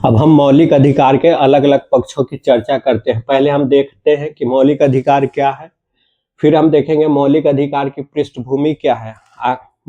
अब हम मौलिक अधिकार के अलग अलग पक्षों की चर्चा करते हैं। पहले हम देखते हैं कि मौलिक अधिकार क्या है, फिर हम देखेंगे मौलिक अधिकार की पृष्ठभूमि क्या है।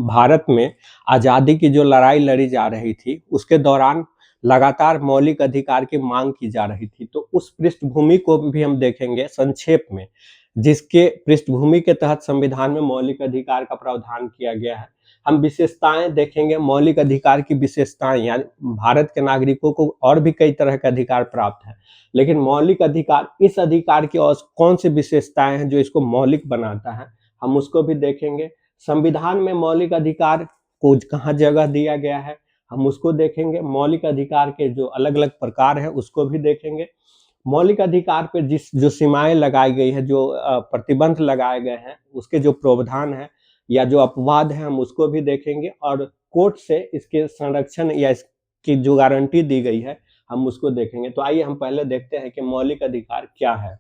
भारत में आज़ादी की जो लड़ाई लड़ी जा रही थी उसके दौरान लगातार मौलिक अधिकार की मांग की जा रही थी, तो उस पृष्ठभूमि को भी हम देखेंगे संक्षेप में, जिसके पृष्ठभूमि के तहत संविधान में मौलिक अधिकार का प्रावधान किया गया है। हम विशेषताएं देखेंगे, मौलिक अधिकार की विशेषताएं, यानी भारत के नागरिकों को और भी कई तरह के अधिकार प्राप्त है, लेकिन मौलिक अधिकार, इस अधिकार की और कौन सी विशेषताएं हैं जो इसको मौलिक बनाता है, हम उसको भी देखेंगे। संविधान में मौलिक अधिकार को कहाँ जगह दिया गया है, हम उसको देखेंगे। मौलिक अधिकार के जो अलग अलग प्रकार हैं उसको भी देखेंगे। मौलिक अधिकार पे जो सीमाएं लगाई गई है, जो प्रतिबंध लगाए गए हैं, उसके जो प्रावधान है या जो अपवाद है, हम उसको भी देखेंगे। और कोर्ट से इसके संरक्षण या इसकी जो गारंटी दी गई है, हम उसको देखेंगे। तो आइए हम पहले देखते हैं कि मौलिक अधिकार क्या है।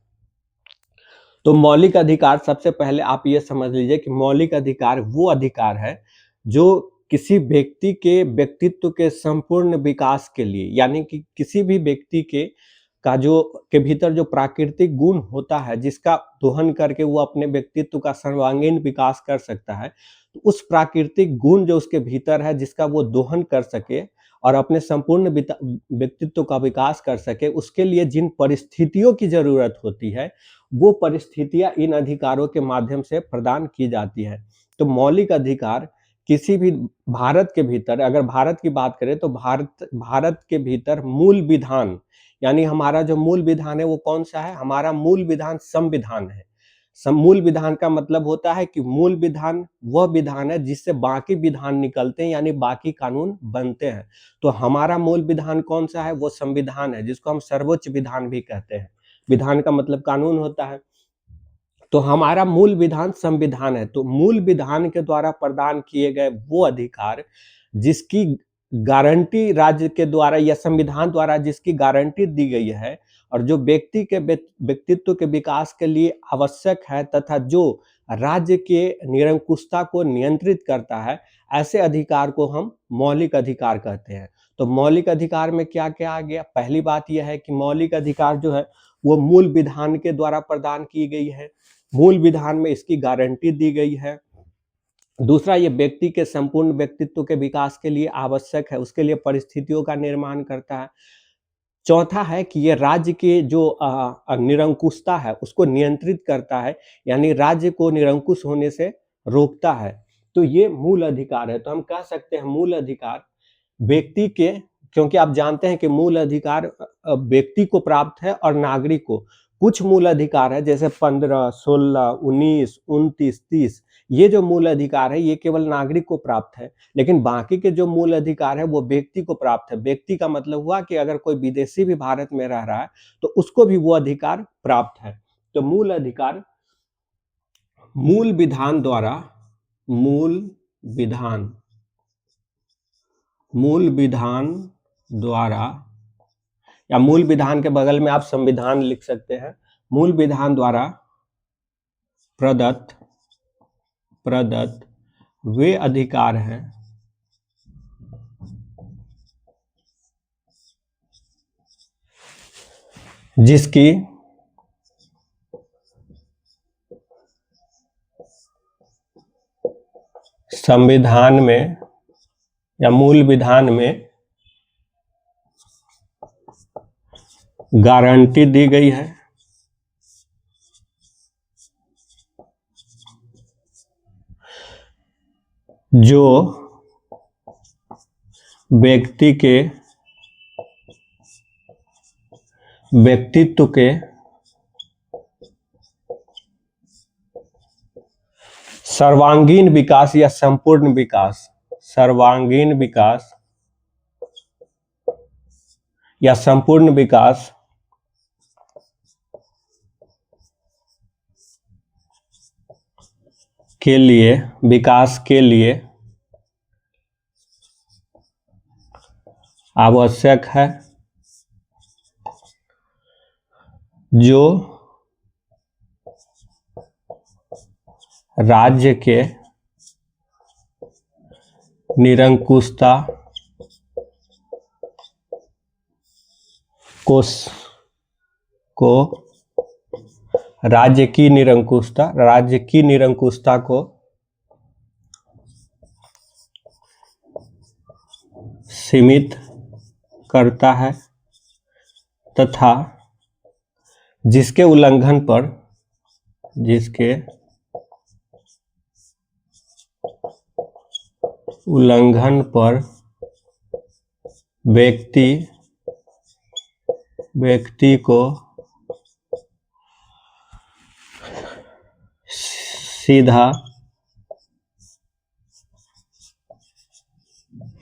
तो मौलिक अधिकार, सबसे पहले आप ये समझ लीजिए कि मौलिक अधिकार वो अधिकार है जो किसी व्यक्ति के व्यक्तित्व के संपूर्ण विकास के लिए, यानी कि किसी भी व्यक्ति के भीतर जो प्राकृतिक गुण होता है, जिसका दोहन करके वो अपने व्यक्तित्व का सर्वांगीण विकास कर सकता है, तो उस प्राकृतिक गुण जो उसके भीतर है, जिसका वो दोहन कर सके और अपने संपूर्ण व्यक्तित्व का विकास कर सके, उसके लिए जिन परिस्थितियों की जरूरत होती है, वो परिस्थितियां इन अधिकारों के माध्यम से प्रदान की जाती है। तो मौलिक अधिकार किसी भी, भारत के भीतर, अगर भारत की बात करें तो भारत के भीतर मूल विधान, यानी हमारा जो मूल विधान है वो कौन सा है, हमारा मूल विधान संविधान है। मूल विधान का मतलब होता है कि मूल विधान वह विधान है जिससे बाकी विधान निकलते हैं, यानी बाकी कानून बनते हैं। तो हमारा मूल विधान कौन सा है, वो संविधान है, जिसको हम सर्वोच्च विधान भी कहते हैं। विधान का मतलब कानून होता है। तो हमारा मूल विधान संविधान है। तो मूल विधान के द्वारा प्रदान किए गए वो अधिकार जिसकी गारंटी राज्य के द्वारा या संविधान द्वारा जिसकी गारंटी दी गई है, और जो व्यक्ति के व्यक्तित्व के विकास के लिए आवश्यक है, तथा जो राज्य के निरंकुशता को नियंत्रित करता है, ऐसे अधिकार को हम मौलिक अधिकार कहते हैं। तो मौलिक अधिकार में क्या क्या आ गया? पहली बात यह है कि मौलिक अधिकार जो है वो मूल विधान के द्वारा प्रदान की गई है, मूल विधान में इसकी गारंटी दी गई है। दूसरा, ये व्यक्ति के संपूर्ण व्यक्तित्व के विकास के लिए आवश्यक है, उसके लिए परिस्थितियों का निर्माण करता है। चौथा है कि ये राज्य के जो निरंकुशता है उसको नियंत्रित करता है, यानी राज्य को निरंकुश होने से रोकता है। तो ये मूल अधिकार है। तो हम कह सकते हैं मूल अधिकार व्यक्ति के, क्योंकि आप जानते हैं कि मूल अधिकार व्यक्ति को प्राप्त है और नागरिक को। कुछ मूल अधिकार है जैसे 15, 16, 19, 29, 30, ये जो मूल अधिकार है ये केवल नागरिक को प्राप्त है, लेकिन बाकी के जो मूल अधिकार है वो व्यक्ति को प्राप्त है। व्यक्ति का मतलब हुआ कि अगर कोई विदेशी भी भारत में रह रहा है तो उसको भी वो अधिकार प्राप्त है। तो मूल अधिकार मूल विधान द्वारा, मूल विधान मूल विधान द्वारा, या मूल विधान के बगल में आप संविधान लिख सकते हैं, मूल विधान द्वारा प्रदत्त वे अधिकार हैं जिसकी संविधान में या मूल विधान में गारंटी दी गई है, जो व्यक्ति के व्यक्तित्व के सर्वांगीण विकास या संपूर्ण विकास, सर्वांगीण विकास या संपूर्ण विकास के लिए, विकास के लिए आवश्यक है, जो राज्य के निरंकुशता को राज्य की निरंकुशता को सीमित करता है तथा जिसके उल्लंघन पर व्यक्ति को सीधा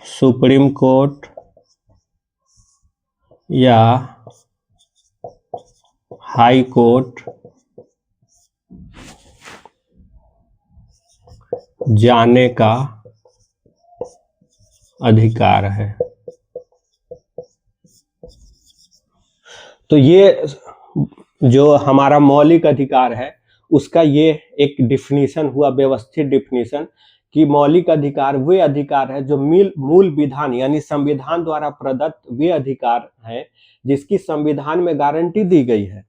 सुप्रीम कोर्ट या हाई कोर्ट जाने का अधिकार है। तो ये जो हमारा मौलिक अधिकार है उसका ये एक डिफिनीशन हुआ, व्यवस्थित डिफिनीशन, कि मौलिक अधिकार वे अधिकार है जो मूल विधान यानी संविधान द्वारा प्रदत्त वे अधिकार हैं जिसकी संविधान में गारंटी दी गई है,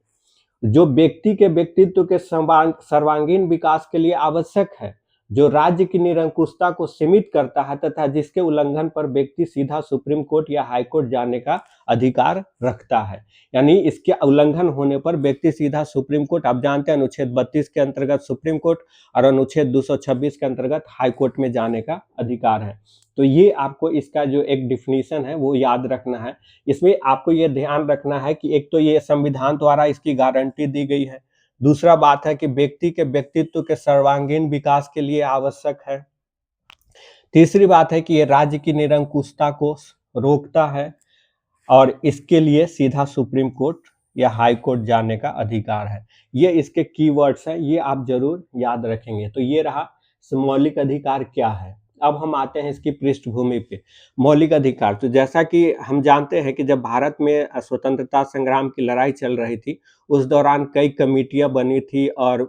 जो व्यक्ति के व्यक्तित्व के सर्वांगीण विकास के लिए आवश्यक है, जो राज्य की निरंकुशता को सीमित करता है तथा जिसके उल्लंघन पर व्यक्ति सीधा सुप्रीम कोर्ट या हाई कोर्ट जाने का अधिकार रखता है। यानी इसके उल्लंघन होने पर व्यक्ति सीधा सुप्रीम कोर्ट, आप जानते हैं अनुच्छेद 32 के अंतर्गत सुप्रीम कोर्ट और अनुच्छेद 226 के अंतर्गत हाई कोर्ट में जाने का अधिकार है। तो ये आपको इसका जो एक डिफिनीशन है वो याद रखना है। इसमें आपको ये ध्यान रखना है कि एक तो ये संविधान द्वारा इसकी गारंटी दी गई है, दूसरा बात है कि व्यक्ति के व्यक्तित्व के सर्वांगीण विकास के लिए आवश्यक है, तीसरी बात है कि ये राज्य की निरंकुशता को रोकता है और इसके लिए सीधा सुप्रीम कोर्ट या हाई कोर्ट जाने का अधिकार है। ये इसके कीवर्ड्स हैं, ये आप जरूर याद रखेंगे। तो ये रहा मौलिक अधिकार क्या है। अब हम आते हैं इसकी पृष्ठभूमि पे। मौलिक अधिकार, तो जैसा कि हम जानते हैं कि जब भारत में स्वतंत्रता संग्राम की लड़ाई चल रही थी उस दौरान कई कमेटियां बनी थी और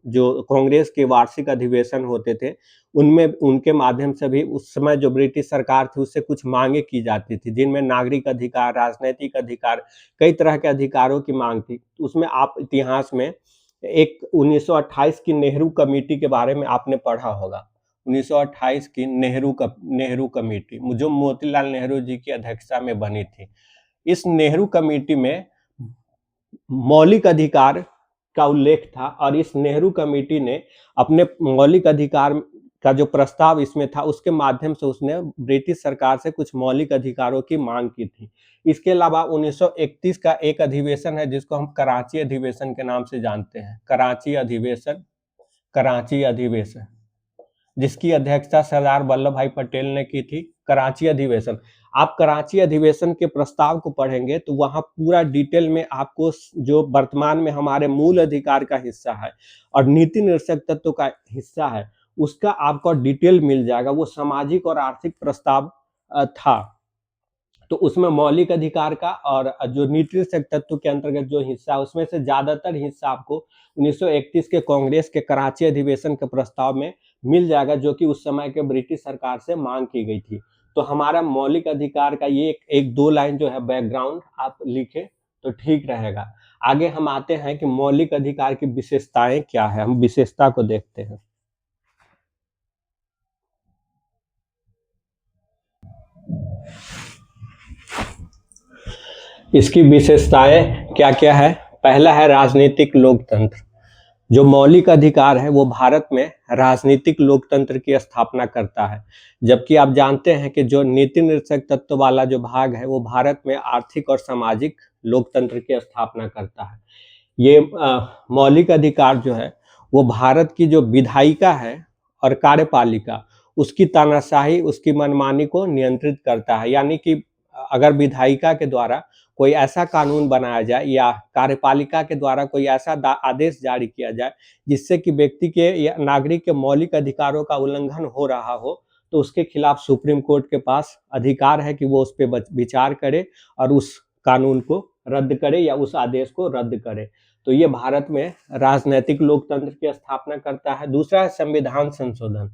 जो कांग्रेस के वार्षिक अधिवेशन होते थे उनमें उनके माध्यम से भी उस समय जो ब्रिटिश सरकार थी उससे कुछ मांगे की जाती थी, जिनमें नागरिक अधिकार, राजनैतिक अधिकार, कई तरह के अधिकारों की मांग थी। उसमें आप इतिहास में एक 1928 की नेहरू कमेटी के बारे में आपने पढ़ा होगा। 1928 की नेहरू कमेटी जो मोतीलाल नेहरू जी की अध्यक्षता में बनी थी। इस नेहरू कमेटी में मौलिक अधिकार का उल्लेख था और इस नेहरू कमेटी ने अपने मौलिक अधिकार का जो प्रस्ताव इसमें था उसके माध्यम से उसने ब्रिटिश सरकार से कुछ मौलिक अधिकारों की मांग की थी। इसके अलावा 1931 का एक अधिवेशन है जिसको हम कराची अधिवेशन के नाम से जानते हैं। कराची अधिवेशन जिसकी अध्यक्षता सरदार वल्लभ भाई पटेल ने की थी। कराची अधिवेशन, आप कराची अधिवेशन के प्रस्ताव को पढ़ेंगे तो वहां पूरा डिटेल में आपको जो वर्तमान में हमारे मूल अधिकार का हिस्सा है और नीति निर्देशक तत्व का हिस्सा है उसका आपको डिटेल मिल जाएगा। वो सामाजिक और आर्थिक प्रस्ताव था, तो उसमें मौलिक अधिकार का और जो नीति निर्देशक तत्व के अंतर्गत जो हिस्सा उसमें से ज्यादातर हिस्सा आपको 1931 के कांग्रेस के कराची अधिवेशन के प्रस्ताव में मिल जाएगा, जो कि उस समय के ब्रिटिश सरकार से मांग की गई थी। तो हमारा मौलिक अधिकार का ये एक दो लाइन जो है बैकग्राउंड आप लिखें तो ठीक रहेगा। आगे हम आते हैं कि मौलिक अधिकार की विशेषताएं क्या है। हम विशेषता को देखते हैं। इसकी विशेषताएं क्या क्या है। पहला है राजनीतिक लोकतंत्र। जो मौलिक अधिकार है वो भारत में राजनीतिक लोकतंत्र की स्थापना करता है, जबकि आप जानते हैं कि जो नीति निर्देशक तत्व वाला जो भाग है वो भारत में आर्थिक और सामाजिक लोकतंत्र की स्थापना करता है। ये मौलिक अधिकार जो है वो भारत की जो विधायिका है और कार्यपालिका उसकी तानाशाही, उसकी मनमानी को नियंत्रित करता है। यानी कि अगर विधायिका के द्वारा कोई ऐसा कानून बनाया जाए या कार्यपालिका के द्वारा कोई ऐसा आदेश जारी किया जाए जिससे कि व्यक्ति के या नागरिक के मौलिक अधिकारों का उल्लंघन हो रहा हो तो उसके खिलाफ सुप्रीम कोर्ट के पास अधिकार है कि वो उस पर विचार करे और उस कानून को रद्द करे या उस आदेश को रद्द करे। तो ये भारत में राजनीतिक लोकतंत्र की स्थापना करता है। दूसरा है संविधान संशोधन।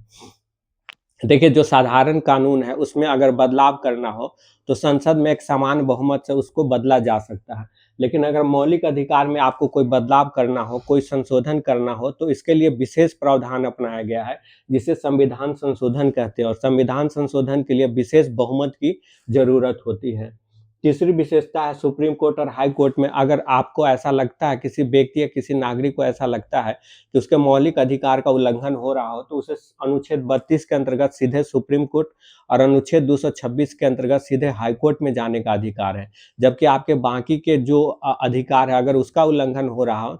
देखिए, जो साधारण कानून है उसमें अगर बदलाव करना हो तो संसद में एक समान बहुमत से उसको बदला जा सकता है। लेकिन अगर मौलिक अधिकार में आपको कोई बदलाव करना हो, कोई संशोधन करना हो, तो इसके लिए विशेष प्रावधान अपनाया गया है, जिसे संविधान संशोधन कहते हैं, और संविधान संशोधन के लिए विशेष बहुमत की ज़रूरत होती है। तीसरी विशेषता है सुप्रीम कोर्ट और हाई कोर्ट में अगर आपको ऐसा लगता है, किसी व्यक्ति या किसी नागरिक को ऐसा लगता है कि उसके मौलिक अधिकार का उल्लंघन हो रहा हो, तो उसे अनुच्छेद 32 के अंतर्गत सीधे सुप्रीम कोर्ट और अनुच्छेद 226 के अंतर्गत सीधे हाई कोर्ट में जाने का अधिकार है। जबकि आपके बाकी के जो अधिकार है, अगर उसका उल्लंघन हो रहा हो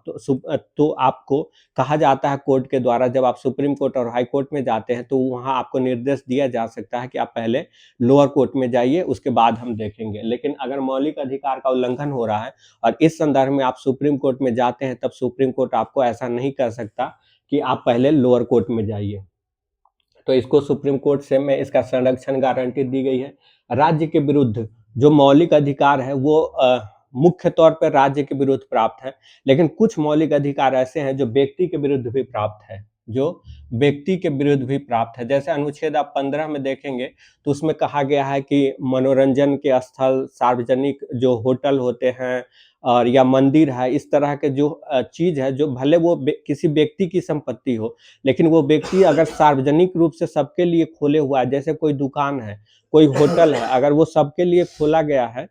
तो आपको कहा जाता है कोर्ट के द्वारा, जब आप सुप्रीम कोर्ट और हाई कोर्ट में जाते हैं तो वहाँ आपको निर्देश दिया जा सकता है कि आप पहले लोअर कोर्ट में जाइए, उसके बाद हम देखेंगे। लेकिन अगर मौलिक अधिकार का उल्लंघन हो रहा है और इस संदर्भ में आप सुप्रीम कोर्ट में जाते हैं, तब सुप्रीम कोर्ट आपको ऐसा नहीं कर सकता कि आप पहले लोअर कोर्ट में जाइए। तो इसको सुप्रीम कोर्ट से में इसका संरक्षण गारंटी दी गई है। राज्य के विरुद्ध जो मौलिक अधिकार है वो मुख्य तौर पर राज्य के विरुद्ध प्राप्त है, लेकिन कुछ मौलिक अधिकार ऐसे हैं जो व्यक्ति के विरुद्ध भी प्राप्त है, जैसे अनुच्छेद आप 15 में देखेंगे तो उसमें कहा गया है कि मनोरंजन के स्थल, सार्वजनिक जो होटल होते हैं और या मंदिर है, इस तरह के जो चीज़ है, जो भले वो किसी व्यक्ति की संपत्ति हो, लेकिन वो व्यक्ति अगर सार्वजनिक रूप से सबके लिए खोले हुआ है, जैसे कोई दुकान है, कोई होटल है, अगर वो सबके लिए खोला गया है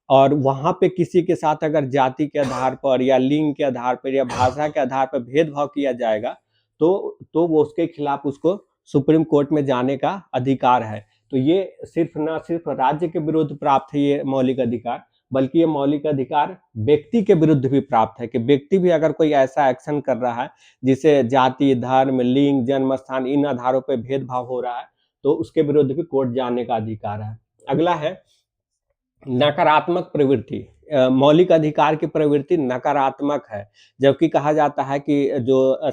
और वहाँ पे किसी के साथ अगर जाति के आधार पर या लिंग के आधार पर या भाषा के आधार पर भेदभाव किया जाएगा, तो वो उसके खिलाफ उसको सुप्रीम कोर्ट में जाने का अधिकार है। तो ये न सिर्फ राज्य के विरुद्ध प्राप्त है ये मौलिक अधिकार, बल्कि ये मौलिक अधिकार व्यक्ति के विरुद्ध भी प्राप्त है, कि व्यक्ति भी अगर कोई ऐसा एक्शन कर रहा है जिसे जाति, धर्म, लिंग, जन्म स्थान इन आधारों पर भेदभाव हो रहा है, तो उसके विरुद्ध भी कोर्ट जाने का अधिकार है। अगला है नकारात्मक प्रवृत्ति। मौलिक अधिकार की प्रवृत्ति नकारात्मक है, जबकि कहा जाता है कि जो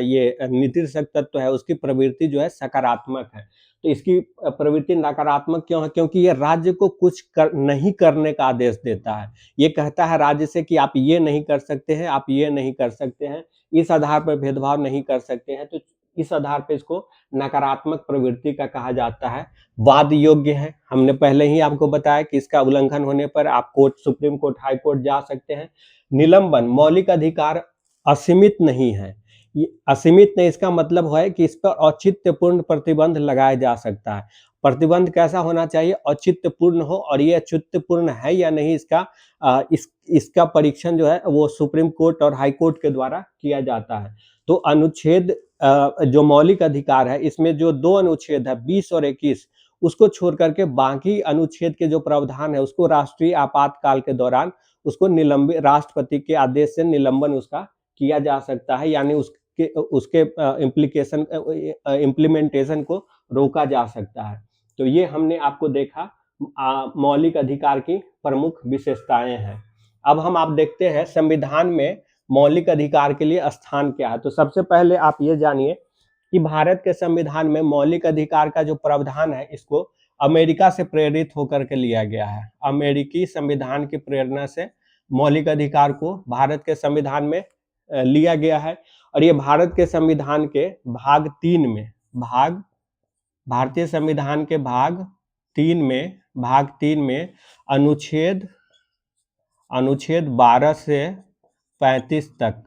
ये नीतिरक्षक तत्व है उसकी प्रवृत्ति जो है सकारात्मक है। तो इसकी प्रवृत्ति नकारात्मक क्यों है? क्योंकि ये राज्य को कुछ नहीं करने का आदेश देता है। ये कहता है राज्य से कि आप ये नहीं कर सकते हैं, आप ये नहीं कर सकते हैं, इस आधार पर भेदभाव नहीं कर सकते हैं, तो इस आधार पे इसको नकारात्मक प्रवृत्ति का कहा जाता है। वाद योग्य है, हमने पहले ही आपको बताया कि इसका उल्लंघन होने पर आप सुप्रीम कोर्ट, हाई कोर्ट जा सकते हैं। निलंबन, मौलिक अधिकार असीमित नहीं है। ये असीमित नहीं, इसका मतलब है कि इस पर औचित्यपूर्ण प्रतिबंध लगाया जा सकता है। प्रतिबंध कैसा होना चाहिए? औचित्यपूर्ण हो, और ये औचित्यपूर्ण है या नहीं इसका परीक्षण जो है वो सुप्रीम कोर्ट और हाई कोर्ट के द्वारा किया जाता है। तो अनुच्छेद जो मौलिक अधिकार है इसमें जो 2 अनुच्छेद है 20 और 21, उसको छोड़ करके बाकी अनुच्छेद के जो प्रावधान है उसको राष्ट्रीय आपातकाल के दौरान उसको निलंबित, राष्ट्रपति के आदेश से निलंबन उसका किया जा सकता है, यानी उसके इम्प्लीमेंटेशन को रोका जा सकता है। तो ये हमने आपको देखा मौलिक अधिकार की प्रमुख विशेषताएं हैं। अब आप देखते हैं संविधान में मौलिक अधिकार के लिए स्थान क्या है। तो सबसे पहले आप ये जानिए कि भारत के संविधान में मौलिक अधिकार का जो प्रावधान है इसको अमेरिका से प्रेरित होकर के लिया गया है। अमेरिकी संविधान की प्रेरणा से मौलिक अधिकार को भारत के संविधान में लिया गया है, और ये भारत के संविधान के भाग 3 में, भारतीय संविधान के भाग 3 में अनुच्छेद 12 से 35 तक,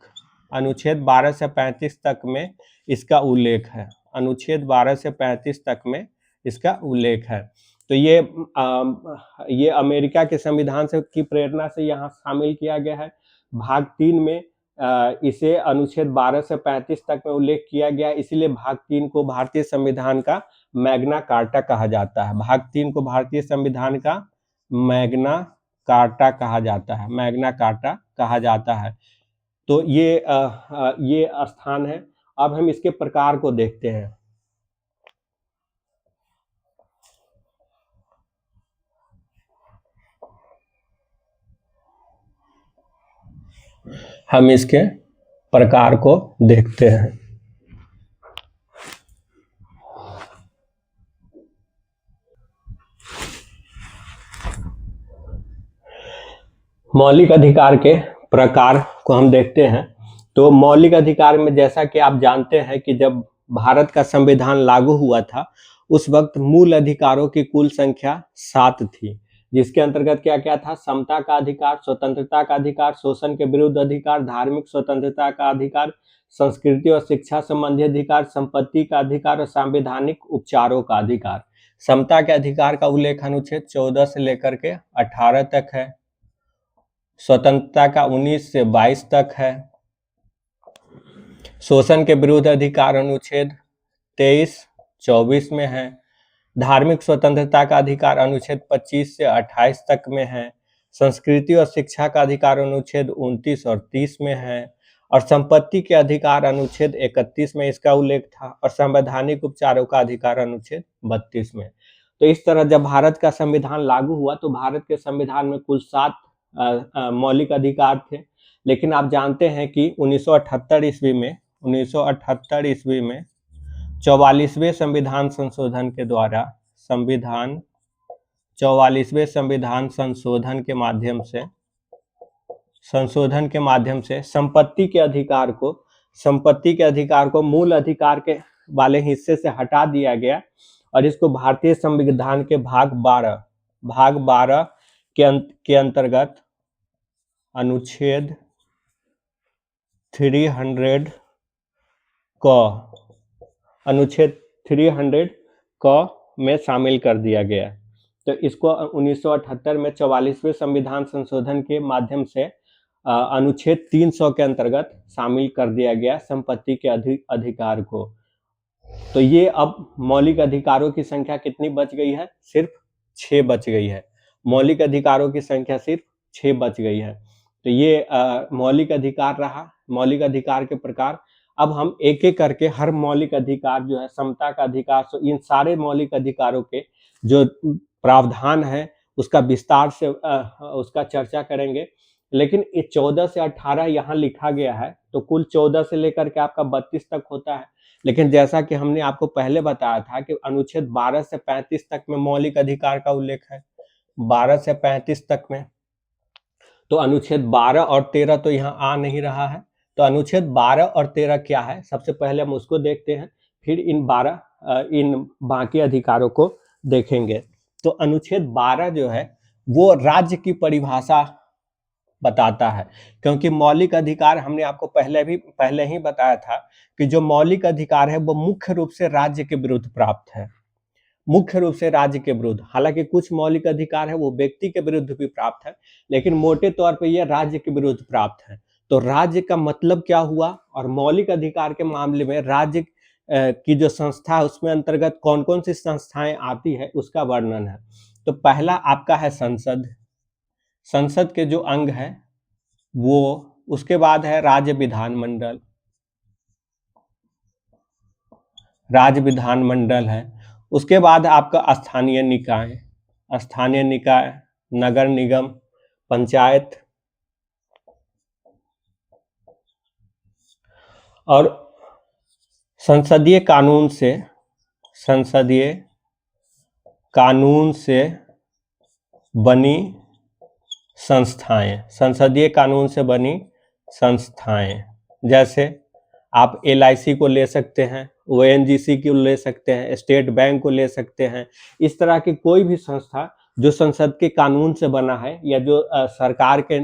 अनुच्छेद 12 से 35 तक में इसका उल्लेख है। अनुच्छेद 12 से 35 तक में इसका उल्लेख है। तो ये अमेरिका के संविधान से की प्रेरणा से यहाँ शामिल किया गया है। भाग 3 में इसे अनुच्छेद 12 से 35 तक में उल्लेख किया गया, इसीलिए भाग 3 को भारतीय संविधान का मैग्ना कार्टा कहा जाता है। भाग 3 को भारतीय संविधान का मैग्ना कार्टा कहा जाता है। तो ये स्थान है। अब हम इसके प्रकार को देखते हैं। हम इसके प्रकार को देखते हैं। मौलिक अधिकार के प्रकार को हम देखते हैं। तो मौलिक अधिकार में जैसा कि आप जानते हैं कि जब भारत का संविधान लागू हुआ था उस वक्त मूल अधिकारों की कुल संख्या 7 थी, जिसके अंतर्गत क्या क्या था? समता का अधिकार, स्वतंत्रता का अधिकार, शोषण के विरुद्ध अधिकार, धार्मिक स्वतंत्रता का अधिकार, संस्कृति और शिक्षा संबंधी अधिकार, संपत्ति का अधिकार और संवैधानिक उपचारों का अधिकार। समता के अधिकार का उल्लेख अनुच्छेद 14 से लेकर के 18 तक है। स्वतंत्रता का 19 से 22 तक है। शोषण के विरुद्ध अधिकार अनुच्छेद 23-24 में है। धार्मिक स्वतंत्रता का अधिकार अनुच्छेद 25 से 28 तक में है। संस्कृति और शिक्षा का अधिकार अनुच्छेद 29 और 30 में है। और संपत्ति के अधिकार अनुच्छेद 31 में इसका उल्लेख था। और संवैधानिक उपचारों का अधिकार अनुच्छेद 32 में। तो इस तरह जब भारत का संविधान लागू हुआ तो भारत के संविधान में कुल 7 मौलिक अधिकार थे। लेकिन आप जानते हैं कि 1978 ईस्वी में 44वें संविधान संशोधन के द्वारा 44वें संविधान संशोधन के माध्यम से संपत्ति के अधिकार को मूल अधिकार के वाले हिस्से से हटा दिया गया और इसको भारतीय संविधान के भाग 12 के अंतर्गत अनुच्छेद 300 में शामिल कर दिया गया। तो इसको 1978 में 44वें संविधान संशोधन के माध्यम से अनुच्छेद 300 के अंतर्गत शामिल कर दिया गया संपत्ति के अधिकार को। तो ये अब मौलिक अधिकारों की संख्या कितनी बच गई है? सिर्फ 6 बच गई है। मौलिक अधिकारों की संख्या सिर्फ 6 बच गई है। तो ये मौलिक अधिकार रहा। मौलिक अधिकार के प्रकार अब हम एक एक करके हर मौलिक अधिकार जो है, समता का अधिकार, तो इन सारे मौलिक अधिकारों के जो प्रावधान है उसका विस्तार से उसका चर्चा करेंगे। लेकिन ये 14 से 18 यहाँ लिखा गया है, तो कुल 14 से लेकर के आपका 32 तक होता है। लेकिन जैसा कि हमने आपको पहले बताया था कि अनुच्छेद 12 से 35 तक में मौलिक अधिकार का उल्लेख है। 12 से 35 तक में तो अनुच्छेद 12 और 13 तो यहाँ आ नहीं रहा है। तो अनुच्छेद 12 और 13 क्या है, सबसे पहले हम उसको देखते हैं, फिर इन बाकी अधिकारों को देखेंगे। तो अनुच्छेद 12 जो है वो राज्य की परिभाषा बताता है, क्योंकि मौलिक अधिकार हमने आपको पहले ही बताया था कि जो मौलिक अधिकार है वो मुख्य रूप से राज्य के विरुद्ध प्राप्त है। मुख्य रूप से राज्य के विरुद्ध, हालांकि कुछ मौलिक अधिकार है वो व्यक्ति के विरुद्ध भी प्राप्त है, लेकिन मोटे तौर पे ये राज्य के विरुद्ध प्राप्त है। तो राज्य का मतलब क्या हुआ, और मौलिक अधिकार के मामले में राज्य की जो संस्था है उसमें अंतर्गत कौन कौन सी संस्थाएं आती है उसका वर्णन है। तो पहला आपका है संसद। संसद के जो अंग है वो, उसके बाद है राज्य विधानमंडल है। उसके बाद आपका स्थानीय निकाय, नगर निगम, पंचायत, और संसदीय कानून से बनी संस्थाएं, जैसे आप LIC को ले सकते हैं, ONGC को ले सकते हैं, स्टेट बैंक को ले सकते हैं। इस तरह की कोई भी संस्था जो संसद के कानून से बना है या जो सरकार के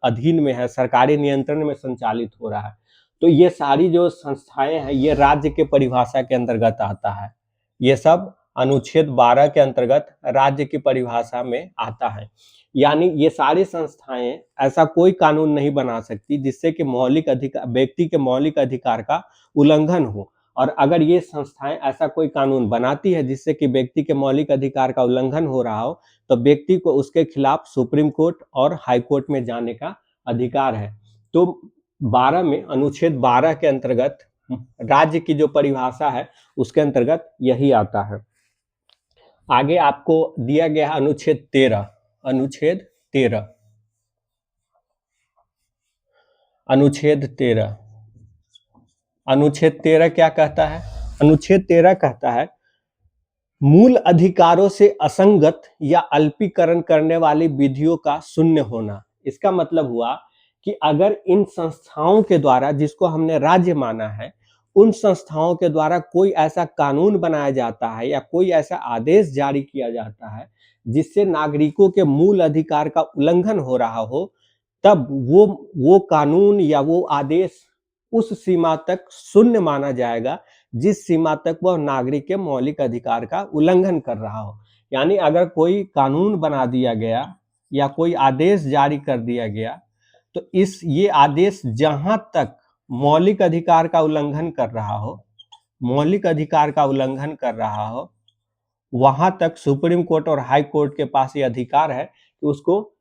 अधीन में है, सरकारी नियंत्रण में संचालित हो रहा है, तो ये सारी जो संस्थाएं हैं ये राज्य के परिभाषा के अंतर्गत आता है। ये सब अनुच्छेद 12 के अंतर्गत राज्य की परिभाषा में आता है। यानी ये सारी संस्थाएं ऐसा कोई कानून नहीं बना सकती जिससे कि व्यक्ति के मौलिक अधिकार का उल्लंघन हो। और अगर ये संस्थाएं ऐसा कोई कानून बनाती है जिससे कि व्यक्ति के मौलिक अधिकार का उल्लंघन हो रहा हो, तो व्यक्ति को उसके खिलाफ सुप्रीम कोर्ट और हाई कोर्ट में जाने का अधिकार है। तो 12 में, अनुच्छेद 12 के अंतर्गत राज्य की जो परिभाषा है उसके अंतर्गत यही आता है। आगे आपको दिया गया अनुच्छेद 13। अनुच्छेद 13 क्या कहता है? अनुच्छेद 13 कहता है मूल अधिकारों से असंगत या अल्पीकरण करने वाली विधियों का शून्य होना। इसका मतलब हुआ कि अगर इन संस्थाओं के द्वारा, जिसको हमने राज्य माना है, उन संस्थाओं के द्वारा कोई ऐसा कानून बनाया जाता है या कोई ऐसा आदेश जारी किया जाता है जिससे नागरिकों के मूल अधिकार का उल्लंघन हो रहा हो, तब वो कानून या वो आदेश उस सीमा तक शून्य माना जाएगा जिस सीमा तक वह नागरिक के मौलिक अधिकार का उल्लंघन कर रहा हो। यानी अगर कोई कानून बना दिया गया या कोई आदेश जारी कर दिया गया, तो ये आदेश जहां तक मौलिक अधिकार का उल्लंघन कर रहा हो, मौलिक अधिकार का उल्लंघन कर रहा हो, वहां तक सुप्रीम कोर्ट और हाई कोर्ट के पास ये अधिकार है कि उसको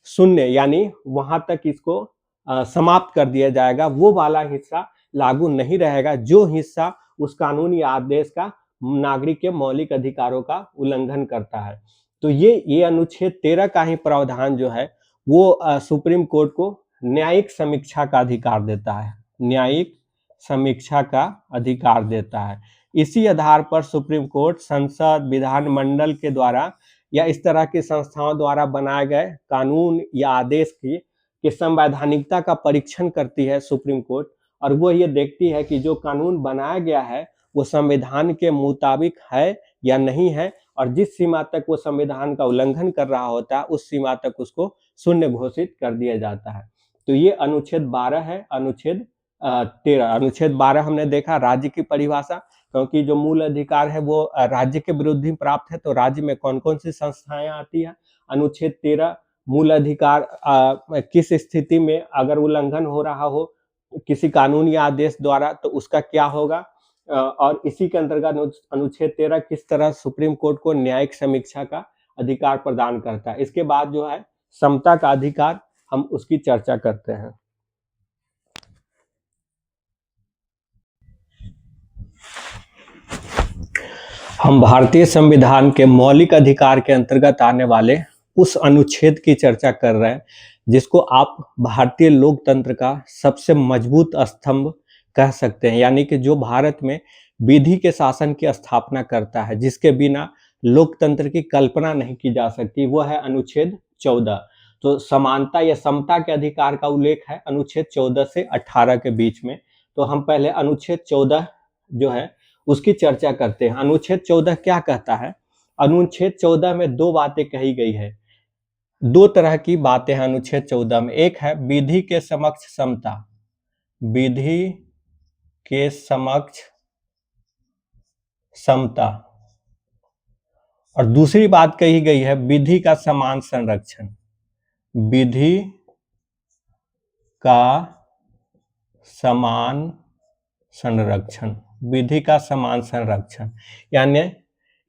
शून्य यानी वहां तक इसको समाप्त कर दिया जाएगा। वो वाला हिस्सा लागू नहीं रहेगा जो हिस्सा उस कानून या आदेश का नागरिक के मौलिक अधिकारों का उल्लंघन करता है। तो ये अनुच्छेद 13 का ही प्रावधान जो है वो सुप्रीम कोर्ट को न्यायिक समीक्षा का अधिकार देता है, न्यायिक समीक्षा का अधिकार देता है। इसी आधार पर सुप्रीम कोर्ट संसद, विधानमंडल के द्वारा या इस तरह की संस्थाओं द्वारा बनाए गए कानून या आदेश की संवैधानिकता का परीक्षण करती है सुप्रीम कोर्ट, और वो ये देखती है कि जो कानून बनाया गया है वो संविधान के मुताबिक है या नहीं है, और जिस सीमा तक वो संविधान का उल्लंघन कर रहा होता है उस सीमा तक उसको शून्य घोषित कर दिया जाता है। तो ये अनुच्छेद 12 है। अनुच्छेद 13, अनुच्छेद 12 हमने देखा राज्य की परिभाषा, क्योंकि जो मूल अधिकार है वो राज्य के विरुद्ध ही प्राप्त है, तो राज्य में कौन कौन सी संस्थाएं आती है। अनुच्छेद 13 मूल अधिकार किस स्थिति में अगर उल्लंघन हो रहा हो किसी कानून या आदेश द्वारा तो उसका क्या होगा, और इसी के अंतर्गत अनुच्छेद 13 किस तरह सुप्रीम कोर्ट को न्यायिक समीक्षा का अधिकार प्रदान करता है। इसके बाद जो है समता का अधिकार, हम उसकी चर्चा करते हैं। हम भारतीय संविधान के मौलिक अधिकार के अंतर्गत आने वाले उस अनुच्छेद की चर्चा कर रहे हैं जिसको आप भारतीय लोकतंत्र का सबसे मजबूत स्तंभ कह सकते हैं, यानी कि जो भारत में विधि के शासन की स्थापना करता है, जिसके बिना लोकतंत्र की कल्पना नहीं की जा सकती, वो है अनुच्छेद 14। तो समानता या समता के अधिकार का उल्लेख है अनुच्छेद 14 से 18 के बीच में। तो हम पहले अनुच्छेद 14 जो है उसकी चर्चा करते हैं। अनुच्छेद 14 क्या कहता है? अनुच्छेद 14 में दो बातें कही गई है, दो तरह की बातें हैं अनुच्छेद 14 में। एक है विधि के समक्ष समता, विधि के समक्ष समता, और दूसरी बात कही गई है विधि का समान संरक्षण, विधि का समान संरक्षण, विधि का समान संरक्षण, यानी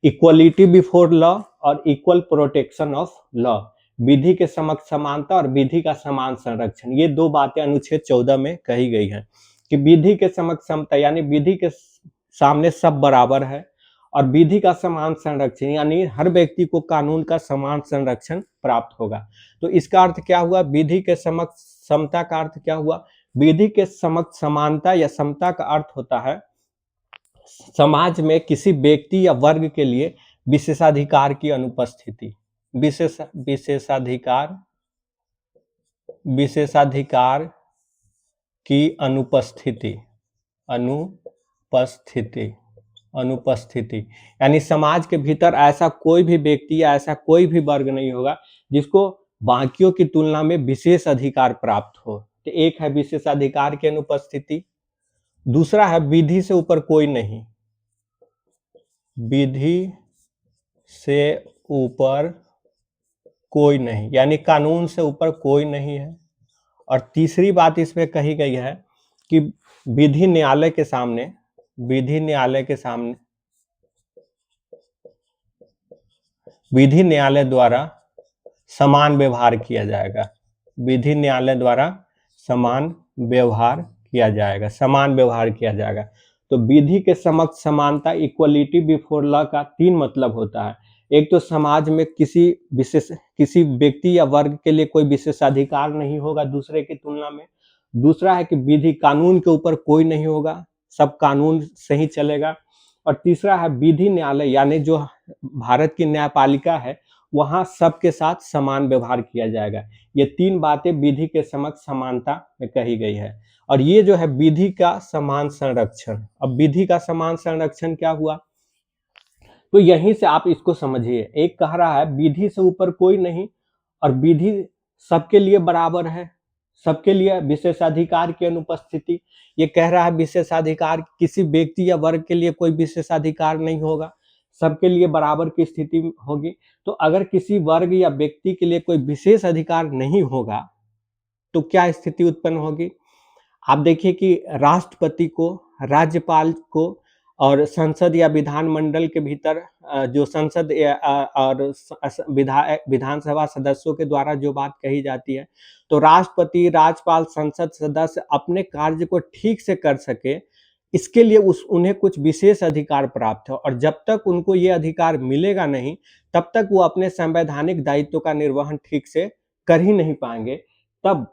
इक्वलिटी बिफोर लॉ और इक्वल प्रोटेक्शन ऑफ लॉ, विधि के समक्ष समानता और विधि का समान संरक्षण। ये दो बातें अनुच्छेद 14 में कही गई हैं कि विधि के समक्ष समता यानी विधि के सामने सब बराबर है, और विधि का समान संरक्षण यानी हर व्यक्ति को कानून का समान संरक्षण प्राप्त होगा। तो इसका अर्थ क्या हुआ? विधि के समक्ष समता का अर्थ क्या हुआ? विधि के समक्ष समानता या समता का अर्थ होता है समाज में किसी व्यक्ति या वर्ग के लिए विशेषाधिकार की अनुपस्थिति, विशेषाधिकार की अनुपस्थिति, यानी समाज के भीतर ऐसा कोई भी व्यक्ति या ऐसा कोई भी वर्ग नहीं होगा जिसको बाकियों की तुलना में विशेष अधिकार प्राप्त हो। तो एक है विशेषाधिकार की अनुपस्थिति, दूसरा है विधि से ऊपर कोई नहीं, विधि से ऊपर कोई नहीं यानी कानून से ऊपर कोई नहीं है। और तीसरी बात इसमें कही गई है कि विधि न्यायालय के सामने विधि न्यायालय द्वारा समान व्यवहार किया जाएगा, विधि न्यायालय द्वारा समान व्यवहार किया जाएगा। तो विधि के समक्ष समानता इक्वलिटी बिफोर लॉ का तीन मतलब होता है। एक तो समाज में किसी व्यक्ति या वर्ग के लिए कोई विशेषाधिकार नहीं होगा दूसरे की तुलना में। दूसरा है कि विधि कानून के ऊपर कोई नहीं होगा, सब कानून से ही चलेगा। और तीसरा है विधि न्यायालय यानी जो भारत की न्यायपालिका है वहां सबके साथ समान व्यवहार किया जाएगा। ये 3 बातें विधि के समक्ष समानता में कही गई है। और ये जो है विधि का समान संरक्षण। अब विधि का समान संरक्षण क्या हुआ? तो यहीं से आप इसको समझिए। एक कह रहा है विधि से ऊपर कोई नहीं, और विधि सबके लिए बराबर है, सबके लिए विशेषाधिकार की अनुपस्थिति। ये कह रहा है विशेषाधिकार किसी व्यक्ति या वर्ग के लिए कोई विशेषाधिकार नहीं होगा, सबके लिए बराबर की स्थिति होगी। तो अगर किसी वर्ग या व्यक्ति के लिए कोई विशेष अधिकार नहीं होगा तो क्या स्थिति उत्पन्न होगी? आप देखिए कि राष्ट्रपति को, राज्यपाल को और संसद या विधानमंडल के भीतर जो संसद और विधानसभा सदस्यों के द्वारा जो बात कही जाती है, तो राष्ट्रपति, राज्यपाल, संसद सदस्य अपने कार्य को ठीक से कर सके, इसके लिए उन्हें कुछ विशेष अधिकार प्राप्त है। और जब तक उनको ये अधिकार मिलेगा नहीं, तब तक वो अपने संवैधानिक दायित्व का निर्वहन ठीक से कर ही नहीं पाएंगे। तब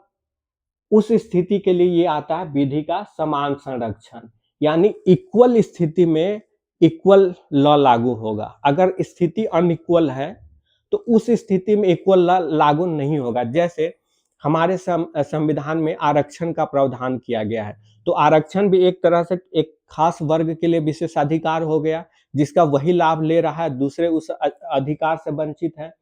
उस स्थिति के लिए ये आता है विधि का समान संरक्षण, यानी इक्वल स्थिति में इक्वल लॉ लागू होगा। अगर स्थिति अनइक्वल है तो उस स्थिति में इक्वल लॉ लागू नहीं होगा। जैसे हमारे संविधान में आरक्षण का प्रावधान किया गया है, तो आरक्षण भी एक तरह से एक खास वर्ग के लिए विशेषाधिकार हो गया, जिसका वही लाभ ले रहा है, दूसरे उस अधिकार से वंचित है।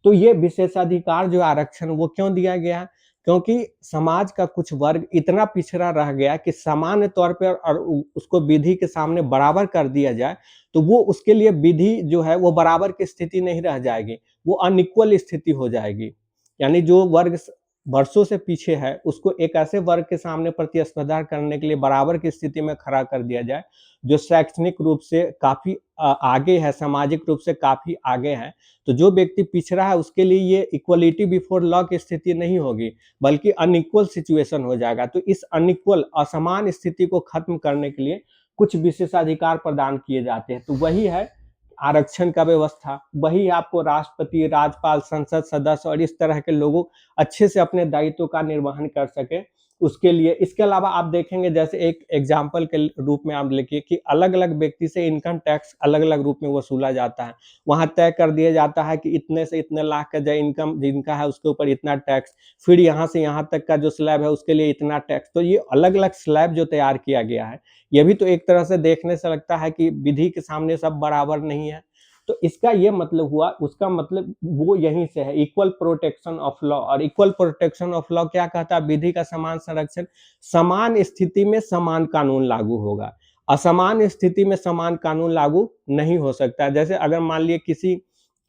तो ये विशेषाधिकार जो आरक्षण वो क्यों दिया गया है? क्योंकि समाज का कुछ वर्ग इतना पिछड़ा रह गया कि सामान्य तौर पर और उसको विधि के सामने बराबर कर दिया जाए, तो वो उसके लिए विधि जो है वो बराबर की स्थिति नहीं रह जाएगी, वो अनइक्वल स्थिति हो जाएगी। यानी जो वर्ग वर्षों से पीछे है, उसको एक ऐसे वर्ग के सामने प्रतिस्पर्धा करने के लिए बराबर की स्थिति में खड़ा कर दिया जाए, जो शैक्षणिक रूप से काफी आगे है, सामाजिक रूप से काफी आगे है। तो जो व्यक्ति पिछड़ा है उसके लिए ये इक्वलिटी बिफोर लॉ की स्थिति नहीं होगी, बल्कि अनइक्वल सिचुएशन हो जाएगा। तो इस अनइक्वल, असमान स्थिति को खत्म करने के लिए कुछ विशेषाधिकार प्रदान किए जाते हैं। तो वही है आरक्षण का व्यवस्था, वही आपको राष्ट्रपति, राज्यपाल, संसद सदस्य और इस तरह के लोगों अच्छे से अपने दायित्व का निर्वहन कर सके, उसके लिए। इसके अलावा आप देखेंगे, जैसे एक एग्जाम्पल के रूप में आप लिखिए कि अलग अलग व्यक्ति से इनकम टैक्स अलग अलग रूप में वसूला जाता है। वहां तय कर दिया जाता है कि इतने से इतने लाख का जो इनकम जिनका है उसके ऊपर इतना टैक्स, फिर यहाँ से यहाँ तक का जो स्लैब है उसके लिए इतना टैक्स। तो ये अलग अलग स्लैब जो तैयार किया गया है, ये भी तो एक तरह से देखने से लगता है कि विधि के सामने सब बराबर नहीं है। तो इसका ये मतलब हुआ, उसका मतलब वो यहीं से है, इक्वल प्रोटेक्शन ऑफ लॉ। और इक्वल प्रोटेक्शन ऑफ लॉ क्या कहता है? विधि का समान संरक्षण। समान स्थिति में समान कानून लागू होगा, असमान स्थिति में समान कानून लागू नहीं हो सकता। जैसे अगर मान लिए किसी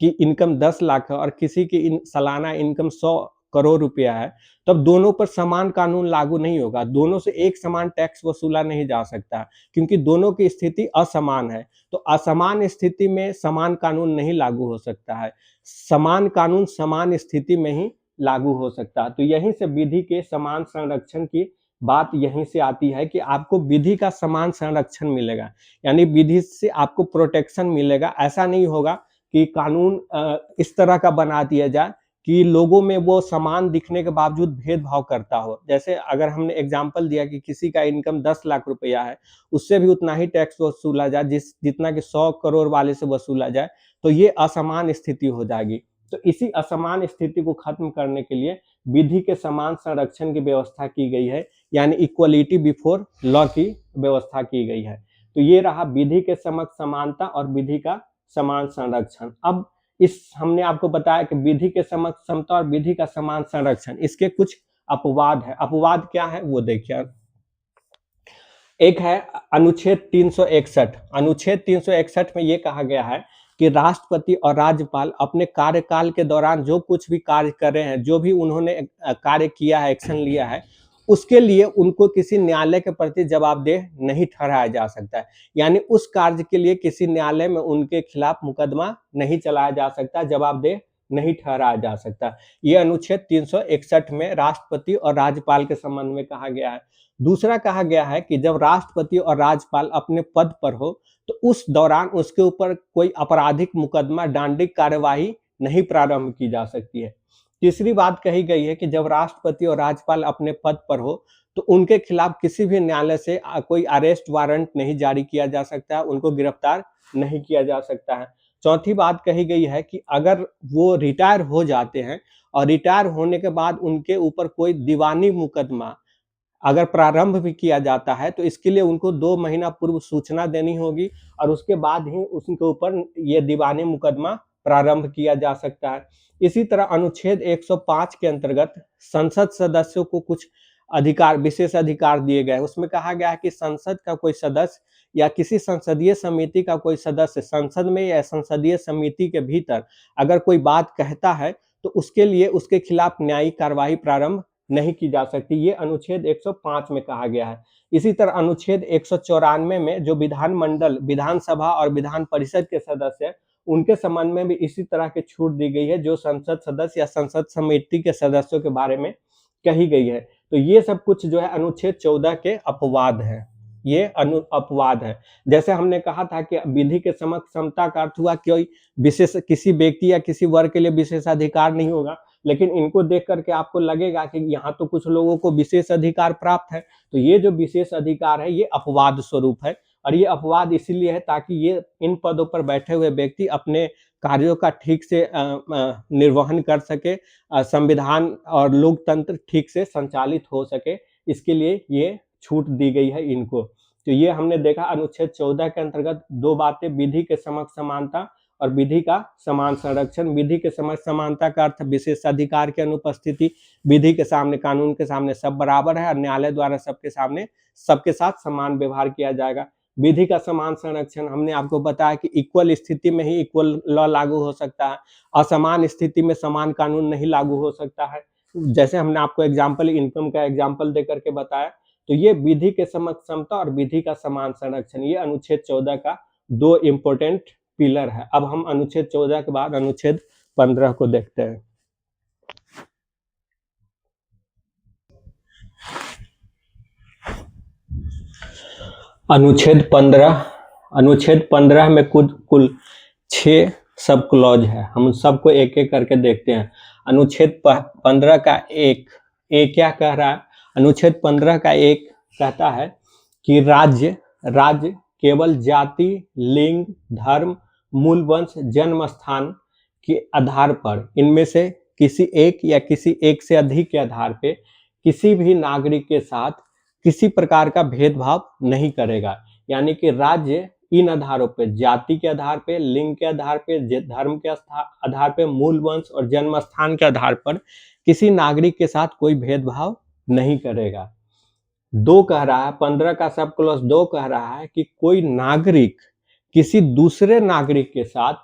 की इनकम 10 लाख है और किसी की सालाना इनकम 100 करोड़ रुपया है, तब दोनों पर समान कानून लागू नहीं होगा, दोनों से एक समान टैक्स वसूला नहीं जा सकता, क्योंकि दोनों की स्थिति असमान है। तो असमान स्थिति में समान कानून नहीं लागू हो सकता है, समान कानून समान स्थिति में ही लागू हो सकता है। तो यहीं से विधि के समान संरक्षण की बात यहीं से आती है कि आपको विधि का समान संरक्षण मिलेगा, यानी विधि से आपको प्रोटेक्शन मिलेगा। ऐसा नहीं होगा कि कानून इस तरह का बना दिया जाए कि लोगों में वो समान दिखने के बावजूद भेदभाव करता हो। जैसे अगर हमने एग्जाम्पल दिया कि किसी का इनकम 10 लाख रुपया है, उससे भी उतना ही टैक्स वसूला जाए जितना कि 100 करोड़ वाले से वसूला जाए, तो ये असमान स्थिति हो जाएगी। तो इसी असमान स्थिति को खत्म करने के लिए विधि के समान संरक्षण की व्यवस्था की गई है, यानी इक्वलिटी बिफोर लॉ की व्यवस्था की गई है। तो ये रहा विधि के समक्ष समानता और विधि का समान संरक्षण। अब इस हमने आपको बताया कि विधि के समक्ष समता और विधि का समान संरक्षण, इसके कुछ अपवाद है। अपवाद क्या है वो देखिए। एक है अनुच्छेद 361। अनुच्छेद 361 में ये कहा गया है कि राष्ट्रपति और राज्यपाल अपने कार्यकाल के दौरान जो कुछ भी कार्य कर रहे हैं, जो भी उन्होंने कार्य किया है, एक्शन लिया है, उसके लिए उनको किसी न्यायालय के प्रति जवाबदेह नहीं ठहराया जा सकता है। यानी उस कार्य के लिए किसी न्यायालय में उनके खिलाफ मुकदमा नहीं चलाया जा सकता, जवाबदेह नहीं ठहराया जा सकता। ये अनुच्छेद 361 में राष्ट्रपति और राज्यपाल के संबंध में कहा गया है। दूसरा कहा गया है कि जब राष्ट्रपति और राज्यपाल अपने पद पर हो, तो उस दौरान उसके ऊपर कोई आपराधिक मुकदमा, दंडिक कार्यवाही नहीं प्रारंभ की जा सकती है। तीसरी बात कही गई है कि जब राष्ट्रपति और राज्यपाल अपने पद पर हो, तो उनके खिलाफ किसी भी न्यायालय से कोई अरेस्ट वारंट नहीं जारी किया जा सकता है, उनको गिरफ्तार नहीं किया जा सकता है। चौथी बात कही गई है कि अगर वो रिटायर हो जाते हैं और रिटायर होने के बाद उनके ऊपर कोई दीवानी मुकदमा अगर प्रारंभ भी किया जाता है तो इसके लिए उनको 2 महीना पूर्व सूचना देनी होगी और उसके बाद ही उसके ऊपर ये दीवानी मुकदमा प्रारंभ किया जा सकता है। इसी तरह अनुच्छेद 105 के अंतर्गत संसद सदस्यों को कुछ अधिकार, विशेष अधिकार दिए गए हैं। उसमें कहा गया है कि संसद का कोई सदस्य या किसी संसदीय समिति का कोई सदस्य संसद में या संसदीय समिति के भीतर अगर कोई बात कहता है तो उसके लिए उसके खिलाफ न्यायिक कार्रवाई प्रारंभ नहीं की जा सकती। ये अनुच्छेद 105 में कहा गया है। इसी तरह अनुच्छेद 194 में जो विधानमंडल, विधानसभा और विधान परिषद के सदस्य हैं, उनके संबंध में भी इसी तरह की छूट दी गई है जो संसद सदस्य या संसद समिति के सदस्यों के बारे में कही गई है। तो ये सब कुछ जो है अनुच्छेद 14 के अपवाद है। ये अपवाद है। जैसे हमने कहा था कि विधि के समक्ष समता का अर्थ हुआ कि विशेष किसी व्यक्ति या किसी वर्ग के लिए विशेषाधिकार नहीं होगा, लेकिन इनको देख करके आपको लगेगा कि यहाँ तो कुछ लोगों को विशेष अधिकार प्राप्त है। तो ये जो विशेष अधिकार है ये अपवाद स्वरूप है और ये अपवाद इसीलिए है ताकि ये इन पदों पर बैठे हुए व्यक्ति अपने कार्यों का ठीक से निर्वहन कर सके, संविधान और लोकतंत्र ठीक से संचालित हो सके, इसके लिए ये छूट दी गई है इनको। तो ये हमने देखा अनुच्छेद 14 के अंतर्गत 2 बातें, विधि के समक्ष समानता और विधि का समान संरक्षण। विधि के समक्ष समानता का अर्थ विशेषाधिकार की अनुपस्थिति, विधि के सामने, कानून के सामने सब बराबर है और न्यायालय द्वारा सबके सामने सबके साथ समान व्यवहार किया जाएगा। विधि का समान संरक्षण, हमने आपको बताया कि इक्वल स्थिति में ही इक्वल लॉ लागू हो सकता है, असमान स्थिति में समान कानून नहीं लागू हो सकता है। जैसे हमने आपको एग्जाम्पल, इनकम का एग्जाम्पल दे करके बताया। तो ये विधि के समक्ष समता और विधि का समान संरक्षण, ये अनुच्छेद 14 का 2 इंपॉर्टेंट पिलर है। अब हम अनुच्छेद 14 के बाद अनुच्छेद 15 को देखते हैं। अनुच्छेद 15 में कुल 6 सब क्लॉज है। हम सबको एक एक करके देखते हैं। अनुच्छेद 15 का एक क्या कह रहा है? अनुच्छेद 15 का 1 कहता है कि राज्य केवल जाति, लिंग, धर्म, मूल वंश, जन्म स्थान के आधार पर इनमें से किसी एक या किसी एक से अधिक के आधार पे किसी भी नागरिक के साथ किसी प्रकार का भेदभाव नहीं करेगा। यानी कि राज्य इन आधारों पे, जाति के आधार पे, लिंग के आधार पे, धर्म के आधार पे, मूल वंश और जन्म स्थान के आधार पर किसी नागरिक के साथ कोई भेदभाव नहीं करेगा। 2 कह रहा है, 15 का सब क्लॉज 2 कह रहा है कि कोई नागरिक किसी दूसरे नागरिक के साथ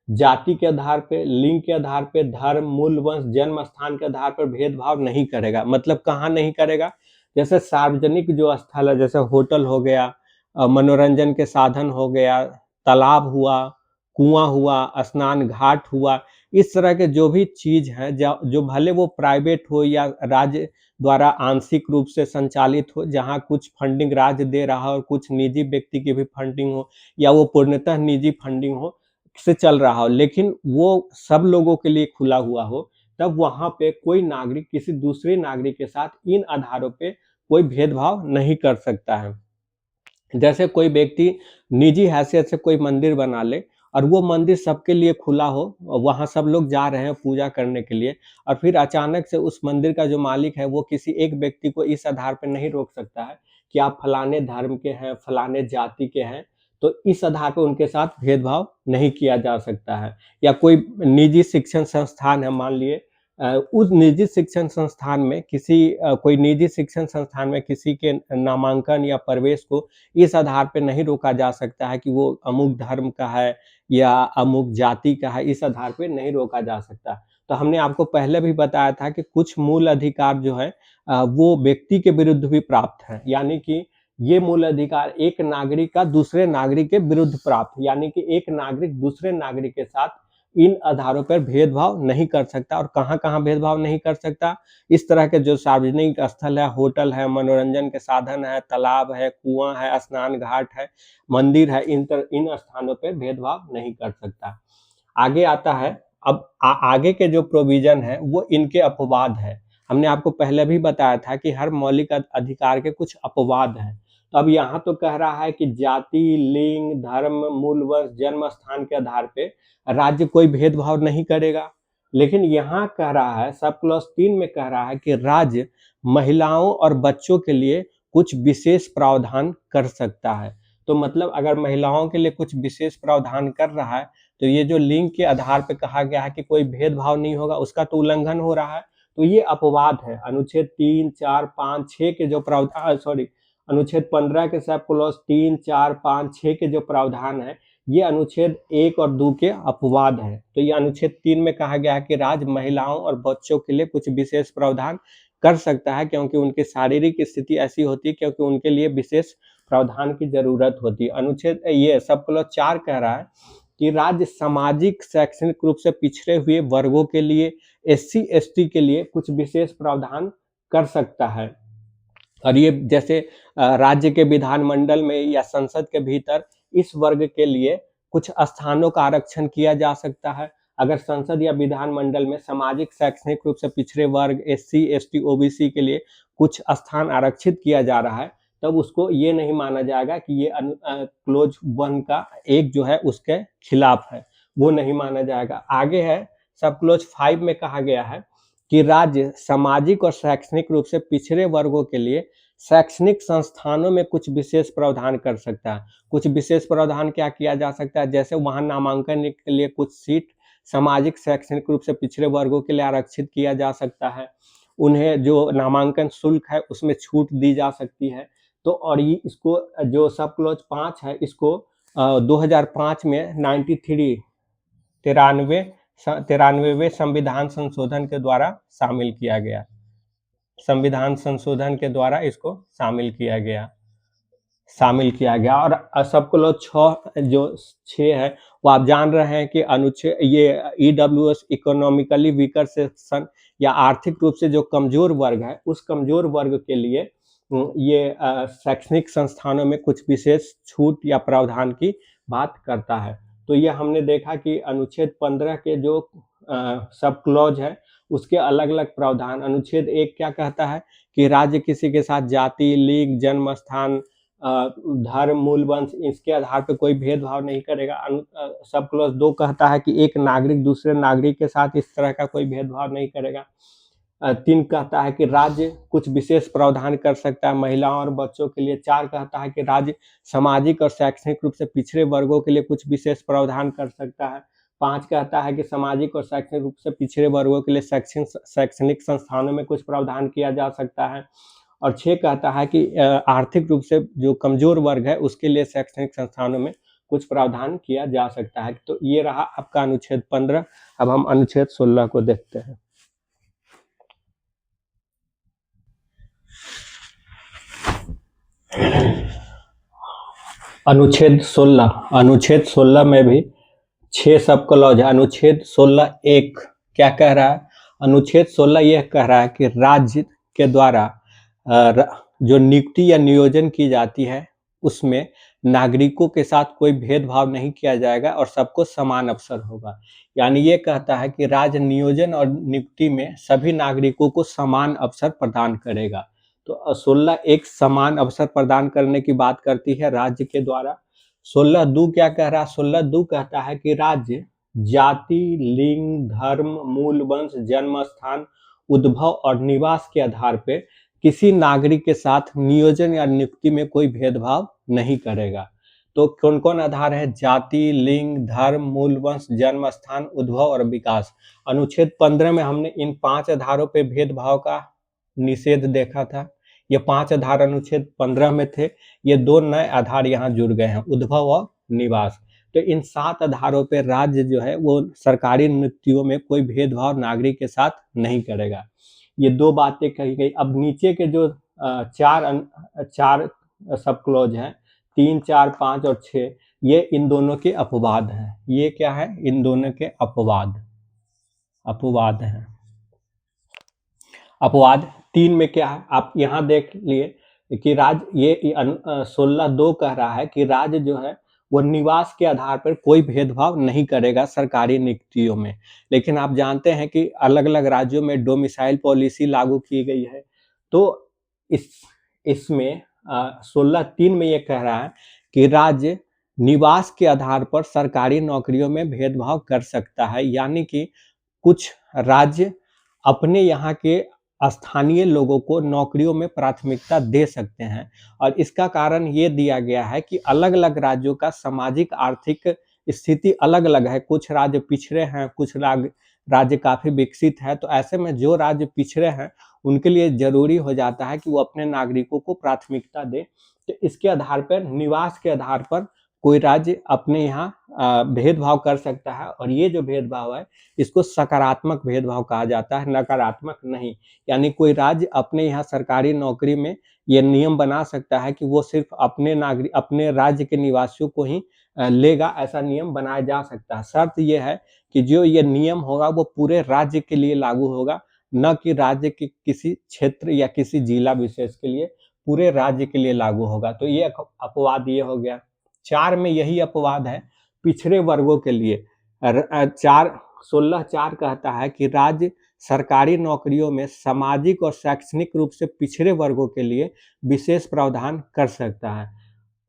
जाति के आधार पे, लिंग के आधार पे, धर्म, मूल वंश, जन्म स्थान के आधार पर भेदभाव नहीं करेगा। मतलब कहाँ नहीं करेगा? जैसे सार्वजनिक जो स्थल है, जैसे होटल हो गया, मनोरंजन के साधन हो गया, तालाब हुआ, कुआं हुआ, स्नान घाट हुआ, इस तरह के जो भी चीज है जो भले वो प्राइवेट हो या राज्य द्वारा आंशिक रूप से संचालित हो, जहां कुछ फंडिंग राज्य दे रहा हो और कुछ निजी व्यक्ति की भी फंडिंग हो या वो पूर्णतः निजी फंडिंग हो से चल रहा हो, लेकिन वो सब लोगों के लिए खुला हुआ हो, तब वहां पे कोई नागरिक किसी दूसरे नागरिक के साथ इन आधारों पे कोई भेदभाव नहीं कर सकता है। जैसे कोई व्यक्ति निजी हैसियत से कोई मंदिर बना ले और वो मंदिर सबके लिए खुला हो, वहाँ सब लोग जा रहे हैं पूजा करने के लिए, और फिर अचानक से उस मंदिर का जो मालिक है वो किसी एक व्यक्ति को इस आधार पर नहीं रोक सकता है कि आप फलाने धर्म के हैं, फलाने जाति के हैं, तो इस आधार पर उनके साथ भेदभाव नहीं किया जा सकता है। या कोई निजी शिक्षण संस्थान है, मान लिए उस निजी शिक्षण संस्थान में कोई निजी शिक्षण संस्थान में किसी के नामांकन या प्रवेश को इस आधार पे नहीं रोका जा सकता है कि वो अमुक धर्म का है या अमुक जाति का है, इस आधार पे नहीं रोका जा सकता। तो हमने आपको पहले भी बताया था कि कुछ मूल अधिकार जो है वो व्यक्ति के विरुद्ध भी प्राप्त है। यानी कि ये मूल अधिकार एक नागरिक का दूसरे नागरिक के विरुद्ध प्राप्त, यानी कि एक नागरिक दूसरे नागरिक के साथ इन आधारों पर भेदभाव नहीं कर सकता। और कहाँ-कहाँ भेदभाव नहीं कर सकता? इस तरह के जो सार्वजनिक स्थल है, होटल है, मनोरंजन के साधन है, तालाब है, कुआं है, स्नान घाट है, मंदिर है, इन स्थानों पर भेदभाव नहीं कर सकता। आगे आता है, अब आगे के जो प्रोविजन है वो इनके अपवाद है। हमने आपको पहले भी बताया था कि हर मौलिक अधिकार के कुछ अपवाद हैं। तो अब यहाँ तो कह रहा है कि जाति, लिंग, धर्म, मूल वर्ष, जन्म स्थान के आधार पे राज्य कोई भेदभाव नहीं करेगा। लेकिन यहाँ कह रहा है, सब क्लॉज 3 में कह रहा है कि राज्य महिलाओं और बच्चों के लिए कुछ विशेष प्रावधान कर सकता है। तो मतलब अगर महिलाओं के लिए कुछ विशेष प्रावधान कर रहा है, तो ये जो लिंग के आधार पे कहा गया है कि कोई भेदभाव नहीं होगा, उसका तो उल्लंघन हो रहा है। तो ये अपवाद है। अनुच्छेद 3, 4, 5, 6 के जो अनुच्छेद 15 के सब क्लॉज 3, 4, 5, 6 के जो प्रावधान है, ये अनुच्छेद 1 और 2 के अपवाद है। तो ये अनुच्छेद 3 में कहा गया है कि राज्य महिलाओं और बच्चों के लिए कुछ विशेष प्रावधान कर सकता है, क्योंकि उनकी शारीरिक स्थिति ऐसी होती है, क्योंकि उनके लिए विशेष प्रावधान की जरूरत होती है। अनुच्छेद ये सब क्लॉज 4 कह रहा है कि राज्य सामाजिक शैक्षणिक रूप से पिछड़े हुए वर्गों के लिए, SC ST के लिए कुछ विशेष प्रावधान कर सकता है। और ये जैसे राज्य के विधानमंडल में या संसद के भीतर इस वर्ग के लिए कुछ स्थानों का आरक्षण किया जा सकता है। अगर संसद या विधानमंडल में सामाजिक शैक्षणिक रूप से पिछड़े वर्ग, SC ST OBC के लिए कुछ स्थान आरक्षित किया जा रहा है, तब उसको ये नहीं माना जाएगा कि ये क्लोज 1 का एक जो है उसके खिलाफ है, वो नहीं माना जाएगा। आगे है सब क्लोज 5 में कहा गया है कि राज्य सामाजिक और शैक्षणिक रूप से पिछड़े वर्गों के लिए शैक्षणिक संस्थानों में कुछ विशेष प्रावधान कर सकता है। कुछ विशेष प्रावधान क्या किया जा सकता है, जैसे वहां नामांकन के लिए कुछ सीट सामाजिक शैक्षणिक रूप से पिछड़े वर्गों के लिए आरक्षित किया जा सकता है। उन्हें जो नामांकन शुल्क है उसमें छूट दी जा सकती है। तो और ये इसको जो सब क्लॉज 5 है, इसको 2005 में 93वें संविधान संशोधन के द्वारा शामिल किया गया। संविधान संशोधन के द्वारा इसको शामिल किया गया। और सब क्लॉज 6 है, वो आप जान रहे हैं कि अनुच्छेद ये EWS इकोनॉमिकली वीकर सेक्शन या आर्थिक रूप से जो कमजोर वर्ग है, उस कमजोर वर्ग के लिए ये शैक्षणिक संस्थानों में कुछ विशेष छूट या प्रावधान की बात करता है। तो ये हमने देखा कि अनुच्छेद 15 के जो सब क्लॉज है उसके अलग अलग प्रावधान। अनुच्छेद 1 क्या कहता है कि राज्य किसी के साथ जाति, लिंग, जन्म स्थान, धर्म, मूल वंश, इसके आधार पर कोई भेदभाव नहीं करेगा। सब क्लॉज 2 कहता है कि एक नागरिक दूसरे नागरिक के साथ इस तरह का कोई भेदभाव नहीं करेगा। 3 कहता है कि राज्य कुछ विशेष प्रावधान कर सकता है महिलाओं और बच्चों के लिए। 4 कहता है कि राज्य सामाजिक और शैक्षणिक रूप से पिछड़े वर्गों के लिए कुछ विशेष प्रावधान कर सकता है। 5 कहता है कि सामाजिक और शैक्षणिक रूप से पिछड़े वर्गों के लिए शैक्षणिक संस्थानों में कुछ प्रावधान किया जा सकता है। और 6 कहता है कि आर्थिक रूप से जो कमजोर वर्ग है उसके लिए शैक्षणिक संस्थानों में कुछ प्रावधान किया जा सकता है। तो ये रहा आपका अनुच्छेद 15। अब हम अनुच्छेद 16 को देखते हैं। अनुच्छेद 16 में भी 6 सब क्लॉज है। अनुच्छेद 16(1) क्या कह रहा है? अनुच्छेद 16 यह कह रहा है कि राज्य के द्वारा जो नियुक्ति या नियोजन की जाती है उसमें नागरिकों के साथ कोई भेदभाव नहीं किया जाएगा और सबको समान अवसर होगा। यानी ये कहता है कि राज्य नियोजन और नियुक्ति में सभी नागरिकों को समान अवसर प्रदान करेगा। तो 16(1) समान अवसर प्रदान करने की बात करती है राज्य के द्वारा। 16(2) क्या कह रहा है? 16(2) कहता है कि राज्य जाति, लिंग, धर्म, मूल वंश, जन्म स्थान, उद्भव और निवास के आधार पे किसी नागरिक के साथ नियोजन या नियुक्ति में कोई भेदभाव नहीं करेगा। तो कौन कौन आधार है? जाति, लिंग, धर्म, मूल वंश, जन्म स्थान, उद्भव और विकास। अनुच्छेद 15 में हमने इन 5 आधारों पे भेदभाव का निषेध देखा था। ये 5 आधार अनुच्छेद 15 में थे। ये 2 नए आधार यहाँ जुड़ गए हैं, उद्भव और निवास। तो इन 7 आधारों पे राज्य जो है वो सरकारी नियुक्तियों में कोई भेदभाव नागरिक के साथ नहीं करेगा। ये 2 बातें कही गई। अब नीचे के जो 4 सब क्लॉज हैं, 3, 4, 5 और 6, ये इन दोनों के अपवाद हैं। ये क्या है? इन दोनों के अपवाद हैं। अपवाद 3 में क्या है? आप यहाँ देख लिए कि राज्य ये 16(2) कह रहा है कि राज्य जो है वो निवास के आधार पर कोई भेदभाव नहीं करेगा सरकारी नियुक्तियों में। लेकिन आप जानते हैं कि अलग अलग राज्यों में डोमिसाइल पॉलिसी लागू की गई है। तो इसमें 16(3) में ये कह रहा है कि राज्य निवास के आधार पर सरकारी नौकरियों में भेदभाव कर सकता है, यानी कि कुछ राज्य अपने यहाँ के स्थानीय लोगों को नौकरियों में प्राथमिकता दे सकते हैं। और इसका कारण ये दिया गया है कि अलग-अलग राज्यों का सामाजिक आर्थिक स्थिति अलग-अलग है। कुछ राज्य पिछड़े हैं, कुछ राज्य काफ़ी विकसित है। तो ऐसे में जो राज्य पिछड़े हैं, उनके लिए ज़रूरी हो जाता है कि वो अपने नागरिकों को प्राथमिकता दें। तो इसके आधार पर, निवास के आधार पर कोई राज्य अपने यहाँ भेदभाव कर सकता है, और ये जो भेदभाव है, इसको सकारात्मक भेदभाव कहा जाता है, नकारात्मक नहीं। यानी कोई राज्य अपने यहाँ सरकारी नौकरी में ये नियम बना सकता है कि वो सिर्फ अपने राज्य के निवासियों को ही लेगा, ऐसा नियम बनाया जा सकता है। शर्त ये है कि जो ये नियम होगा वो पूरे राज्य के लिए लागू होगा, न कि राज्य के किसी क्षेत्र या किसी जिला विशेष के लिए, पूरे राज्य के लिए लागू होगा। तो ये अपवाद ये हो गया। 4 में यही अपवाद है पिछड़े वर्गों के लिए। 16(4) कहता है कि राज्य सरकारी नौकरियों में सामाजिक और शैक्षणिक रूप से पिछड़े वर्गों के लिए विशेष प्रावधान कर सकता है।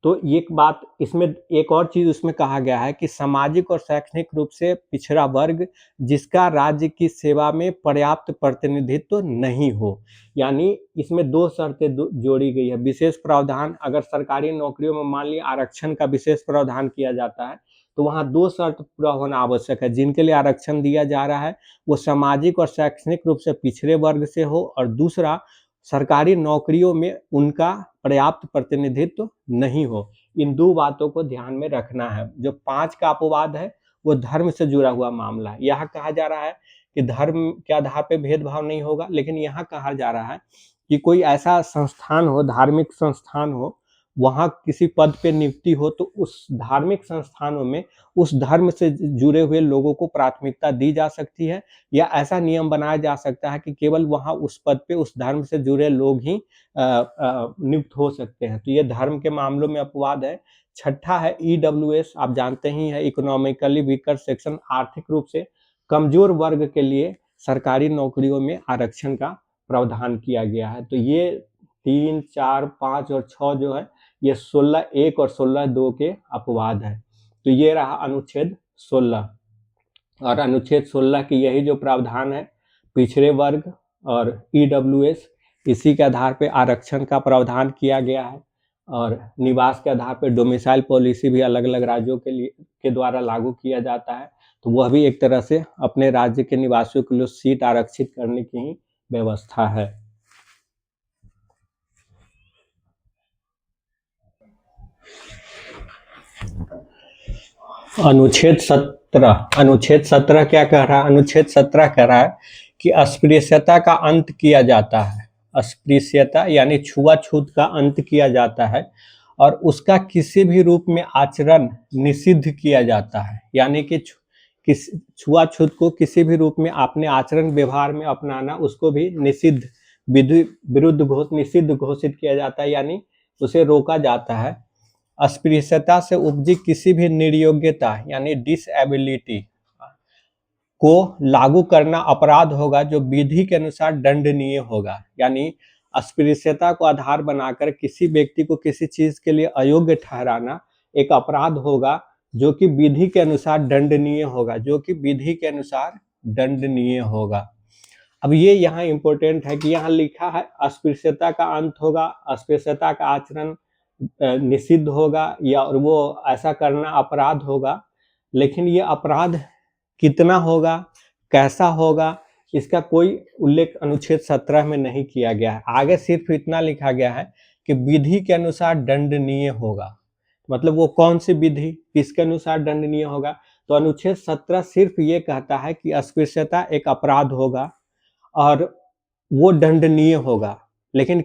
तो एक बात इसमें, एक और चीज़ उसमें कहा गया है कि सामाजिक और शैक्षणिक रूप से पिछड़ा वर्ग जिसका राज्य की सेवा में पर्याप्त प्रतिनिधित्व नहीं हो। यानी इसमें 2 शर्तें जोड़ी गई है। विशेष प्रावधान, अगर सरकारी नौकरियों में मान लिया आरक्षण का विशेष प्रावधान किया जाता है, तो वहाँ 2 शर्त पूरा होना आवश्यक है। जिनके लिए आरक्षण दिया जा रहा है, वो सामाजिक और शैक्षणिक रूप से पिछड़े वर्ग से हो, और दूसरा, सरकारी नौकरियों में उनका पर्याप्त प्रतिनिधित्व नहीं हो। इन 2 बातों को ध्यान में रखना है। जो 5 का अपवाद है, वो धर्म से जुड़ा हुआ मामला है। यहाँ कहा जा रहा है कि धर्म के आधार पे भेदभाव नहीं होगा, लेकिन यहाँ कहा जा रहा है कि कोई ऐसा संस्थान हो, धार्मिक संस्थान हो, वहाँ किसी पद पे नियुक्ति हो, तो उस धार्मिक संस्थानों में उस धर्म से जुड़े हुए लोगों को प्राथमिकता दी जा सकती है, या ऐसा नियम बनाया जा सकता है कि केवल वहाँ उस पद पे उस धर्म से जुड़े लोग ही नियुक्त हो सकते हैं। तो ये धर्म के मामलों में अपवाद है। छठा है ईडब्ल्यूएस, आप जानते ही हैं, इकोनॉमिकली वीकर सेक्शन, आर्थिक रूप से कमजोर वर्ग के लिए सरकारी नौकरियों में आरक्षण का प्रावधान किया गया है। तो ये 3, 4, 5 और 6 जो है, ये 16(1) और 16(2) के अपवाद है। तो ये रहा अनुच्छेद 16। और अनुच्छेद 16 की यही जो प्रावधान है, पिछड़े वर्ग और ईडब्ल्यूएस, इसी के आधार पे आरक्षण का प्रावधान किया गया है। और निवास के आधार पे डोमिसाइल पॉलिसी भी अलग-अलग राज्यों के द्वारा लागू किया जाता है। तो वह भी एक तरह से अपने राज्य के निवासियों के लिए सीट आरक्षित करने की ही व्यवस्था है। अनुच्छेद 17 क्या कह रहा है? अनुच्छेद 17 कह रहा है कि अस्पृश्यता का अंत किया जाता है। अस्पृश्यता यानी छुआछूत का अंत किया जाता है, और उसका किसी भी रूप में आचरण निषिद्ध किया जाता है। यानी कि छुआछूत को किसी भी रूप में अपने आचरण व्यवहार में अपनाना, उसको भी निषिद्ध, निषिद्ध घोषित किया जाता है, यानी उसे रोका जाता है। अस्पृश्यता से उपजी किसी भी निर्योग्यता यानी डिसएबिलिटी को लागू करना अपराध होगा, जो विधि के अनुसार दंडनीय होगा। यानी अस्पृश्यता को आधार बनाकर किसी व्यक्ति को किसी चीज के लिए अयोग्य ठहराना एक अपराध होगा, जो कि विधि के अनुसार दंडनीय होगा, अब ये यहाँ इंपॉर्टेंट है कि यहाँ लिखा है अस्पृश्यता का अंत होगा, अस्पृश्यता का आचरण निषिद्ध होगा, या और वो ऐसा करना अपराध होगा। लेकिन ये अपराध कितना होगा, कैसा होगा, इसका कोई उल्लेख अनुच्छेद 17 में नहीं किया गया है। आगे सिर्फ इतना लिखा गया है कि विधि के अनुसार दंडनीय होगा। मतलब वो कौन सी विधि, किसके अनुसार दंडनीय होगा? तो अनुच्छेद 17 सिर्फ ये कहता है कि अस्पृश्यता एक अपराध होगा और वो दंडनीय होगा, लेकिन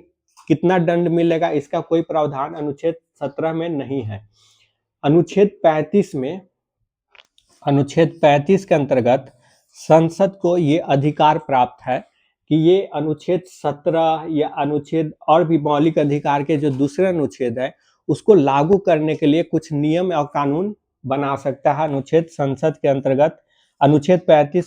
कितना दंड मिलेगा इसका कोई प्रावधान अनुच्छेद 17 में नहीं है। अनुच्छेद 35 के अंतर्गत संसद को ये अधिकार प्राप्त है कि ये अनुच्छेद 17 या अनुच्छेद और भी मौलिक अधिकार के जो दूसरे अनुच्छेद है, उसको लागू करने के लिए कुछ नियम और कानून बना सकता है। अनुच्छेद 35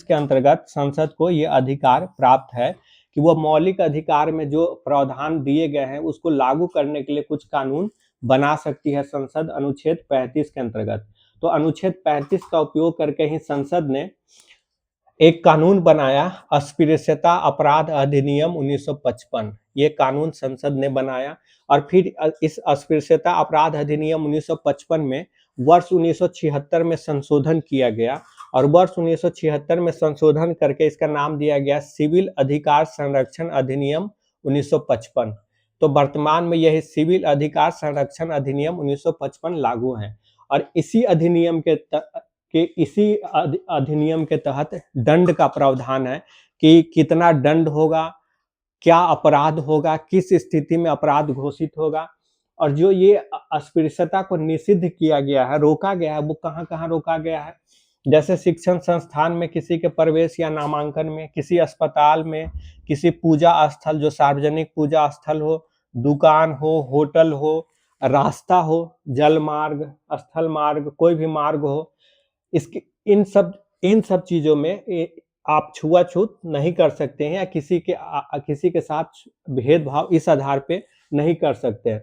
के अंतर्गत संसद को ये अधिकार प्राप्त है कि वह मौलिक अधिकार में जो प्रावधान दिए गए हैं उसको लागू करने के लिए कुछ कानून बना सकती है संसद अनुच्छेद 35 के अंतर्गत। तो अनुच्छेद 35 का उपयोग करके ही संसद ने एक कानून बनाया, अस्पृश्यता अपराध अधिनियम 1955। ये कानून संसद ने बनाया और फिर इस अस्पृश्यता अपराध अधिनियम 1955 में वर्ष 1976 में संशोधन किया गया और वर्ष 1976 में संशोधन करके इसका नाम दिया गया सिविल अधिकार संरक्षण अधिनियम 1955। तो वर्तमान में यह सिविल अधिकार संरक्षण अधिनियम 1955 लागू है और इसी अधिनियम के तहत दंड का प्रावधान है कि कितना दंड होगा, क्या अपराध होगा, किस स्थिति में अपराध घोषित होगा और जो ये अस्पृश्यता को निषिद्ध किया गया है, रोका गया है, वो कहाँ कहाँ रोका गया है। जैसे शिक्षण संस्थान में किसी के प्रवेश या नामांकन में, किसी अस्पताल में, किसी पूजा स्थल जो सार्वजनिक पूजा स्थल हो, दुकान हो, होटल हो, रास्ता हो, जल मार्ग, स्थल मार्ग, कोई भी मार्ग हो, इसके इन सब चीजों में आप छुआछूत नहीं कर सकते हैं या किसी के साथ भेदभाव इस आधार पे नहीं कर सकते हैं।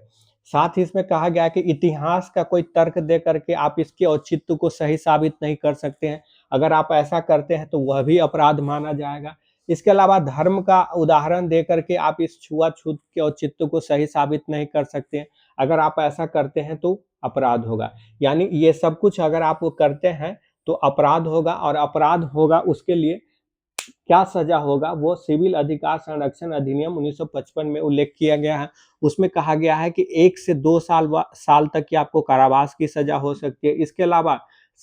साथ ही इसमें कहा गया कि इतिहास का कोई तर्क दे करके आप इसके औचित्य को सही साबित नहीं कर सकते हैं। अगर आप ऐसा करते हैं तो वह भी अपराध माना जाएगा। इसके अलावा धर्म का उदाहरण दे करके आप इस छुआछूत के औचित्य को सही साबित नहीं कर सकते हैं। अगर आप ऐसा करते हैं तो अपराध होगा। यानी ये सब कुछ अगर आप वो करते हैं तो अपराध होगा और अपराध होगा उसके लिए क्या सजा होगा वो सिविल अधिकार संरक्षण अधिनियम 1955 में उल्लेख किया गया है। उसमें कहा गया है कि 1 से 2 साल तक की आपको कारावास की सजा हो सकती है। इसके अलावा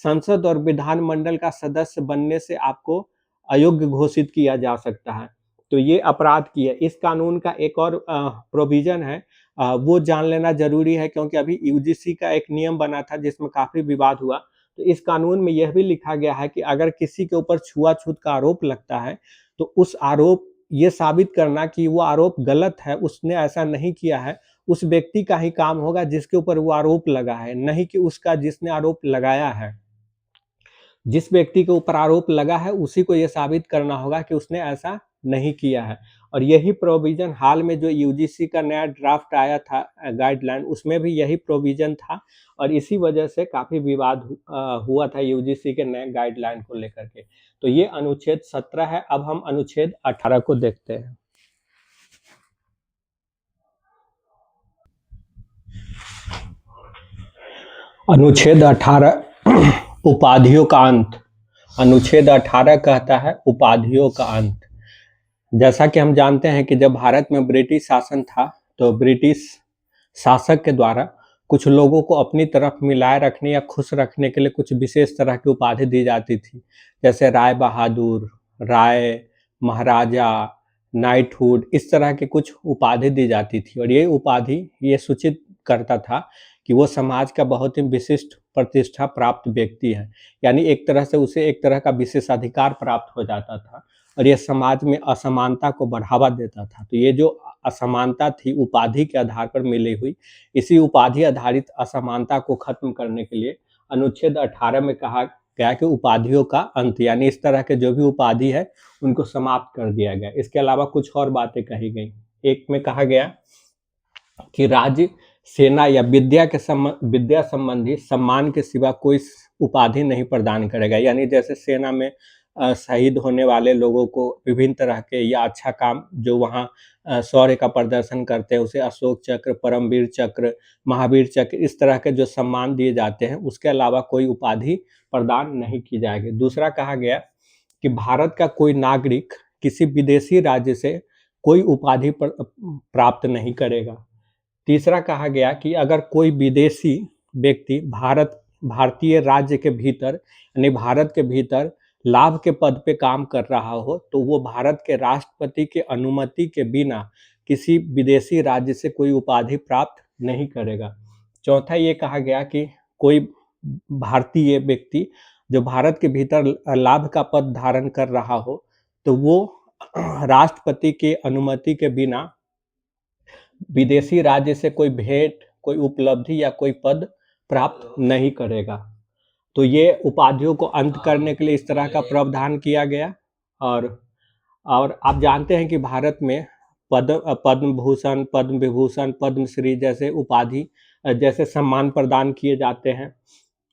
संसद और विधानमंडल का सदस्य बनने से आपको अयोग्य घोषित किया जा सकता है। तो ये अपराध की है। इस कानून का एक और प्रोविजन है, वो जान लेना जरूरी है क्योंकि अभी यूजीसी का एक नियम बना था जिसमें काफी विवाद हुआ। तो इस कानून में यह भी लिखा गया है कि अगर किसी के ऊपर छुआछूत का आरोप लगता है तो उस आरोप ये साबित करना कि वो आरोप गलत है, उसने ऐसा नहीं किया है, उस व्यक्ति का ही काम होगा जिसके ऊपर वो आरोप लगा है, नहीं कि उसका जिसने आरोप लगाया है। जिस व्यक्ति के ऊपर आरोप लगा है उसी को यह साबित करना होगा कि उसने ऐसा नहीं किया है। और यही प्रोविजन हाल में जो यूजीसी का नया ड्राफ्ट आया था गाइडलाइन, उसमें भी यही प्रोविजन था और इसी वजह से काफी विवाद हुआ था यूजीसी के नए गाइडलाइन को लेकर के। तो ये अनुच्छेद 17 है। अब हम अनुच्छेद 18 को देखते हैं। अनुच्छेद 18 उपाधियों का अंत। अनुच्छेद 18 कहता है उपाधियों का अंत। जैसा कि हम जानते हैं कि जब भारत में ब्रिटिश शासन था तो ब्रिटिश शासक के द्वारा कुछ लोगों को अपनी तरफ मिलाए रखने या खुश रखने के लिए कुछ विशेष तरह की उपाधि दी जाती थी, जैसे राय बहादुर, राय, महाराजा, नाइटहुड, इस तरह के कुछ उपाधि दी जाती थी। और ये उपाधि ये सूचित करता था कि वो समाज का बहुत ही विशिष्ट प्रतिष्ठा प्राप्त व्यक्ति है, यानी एक तरह से उसे एक तरह का विशेषाधिकार प्राप्त हो जाता था और यह समाज में असमानता को बढ़ावा देता था। तो ये जो असमानता थी उपाधि के आधार पर मिली हुई, इसी उपाधि आधारित असमानता को खत्म करने के लिए अनुच्छेद 18 में कहा गया कि उपाधियों का अंत, यानी इस तरह के जो भी उपाधि है उनको समाप्त कर दिया गया। इसके अलावा कुछ और बातें कही गई। एक में कहा गया कि राज्य, सेना या विद्या संबंधी सम्मान के सिवा कोई उपाधि नहीं प्रदान करेगा। यानी जैसे सेना में शहीद होने वाले लोगों को विभिन्न तरह के या अच्छा काम जो वहाँ शौर्य का प्रदर्शन करते हैं उसे अशोक चक्र, परमवीर चक्र, महावीर चक्र, इस तरह के जो सम्मान दिए जाते हैं, उसके अलावा कोई उपाधि प्रदान नहीं की जाएगी। दूसरा कहा गया कि भारत का कोई नागरिक किसी विदेशी राज्य से कोई उपाधि प्राप्त नहीं करेगा। तीसरा कहा गया कि अगर कोई विदेशी व्यक्ति भारतीय राज्य के भीतर यानी भारत के भीतर लाभ के पद पे काम कर रहा हो तो वो भारत के राष्ट्रपति के अनुमति के बिना किसी विदेशी राज्य से कोई उपाधि प्राप्त नहीं करेगा। चौथा ये कहा गया कि कोई भारतीय व्यक्ति जो भारत के भीतर लाभ का पद धारण कर रहा हो तो वो राष्ट्रपति के अनुमति के बिना विदेशी राज्य से कोई भेंट, कोई उपलब्धि या कोई पद प्राप्त नहीं करेगा। तो ये उपाधियों को अंत करने के लिए इस तरह का प्रावधान किया गया। और और आप जानते हैं कि भारत में पद्म भूषण, पद्म विभूषण, पद्मश्री जैसे उपाधि जैसे सम्मान प्रदान किए जाते हैं।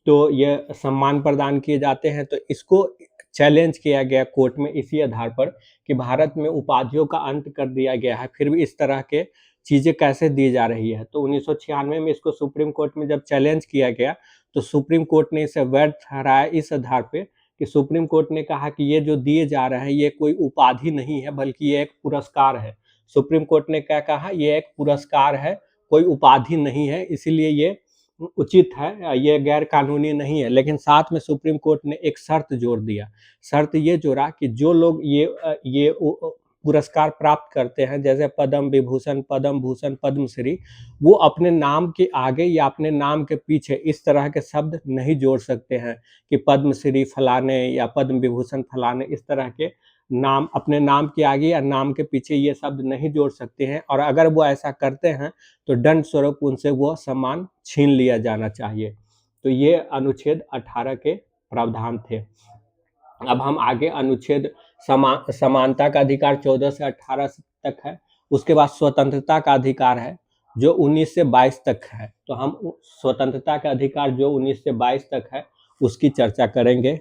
तो ये सम्मान प्रदान किए जाते हैं, तो इसको चैलेंज किया गया कोर्ट में इसी आधार पर कि भारत में उपाधियों का अंत कर दिया गया है, फिर भी इस तरह के चीज़ें कैसे दी जा रही है। तो 1996 में इसको सुप्रीम कोर्ट में जब चैलेंज किया गया, तो सुप्रीम कोर्ट ने इसे वैध ठहराया इस आधार पे कि सुप्रीम कोर्ट ने कहा कि ये जो दिए जा रहे हैं ये कोई उपाधि नहीं है, बल्कि ये एक पुरस्कार है। सुप्रीम कोर्ट ने क्या कहा, ये एक पुरस्कार है, कोई उपाधि नहीं है, इसीलिए ये उचित है, ये गैर कानूनी नहीं है। लेकिन साथ में सुप्रीम कोर्ट ने एक शर्त जोड़ दिया। शर्त ये जोड़ा कि जो लोग ये पुरस्कार प्राप्त करते हैं, जैसे पद्म विभूषण, पद्म भूषण, पद्मश्री, वो अपने नाम के आगे या अपने नाम के पीछे इस तरह के शब्द नहीं जोड़ सकते हैं कि पद्मश्री फलाने या पद्म विभूषण फलाने, इस तरह के नाम अपने नाम के आगे या नाम के पीछे ये शब्द नहीं जोड़ सकते हैं। और अगर वो ऐसा करते हैं तो दंड स्वरूप उनसे वो सम्मान छीन लिया जाना चाहिए। तो ये अनुच्छेद 18 के प्रावधान थे। अब हम आगे अनुच्छेद समानता का अधिकार 14 से 18 तक है। उसके बाद स्वतंत्रता का अधिकार है जो 19 से 22 तक है। तो हम स्वतंत्रता का अधिकार जो 19 से 22 तक है उसकी चर्चा करेंगे।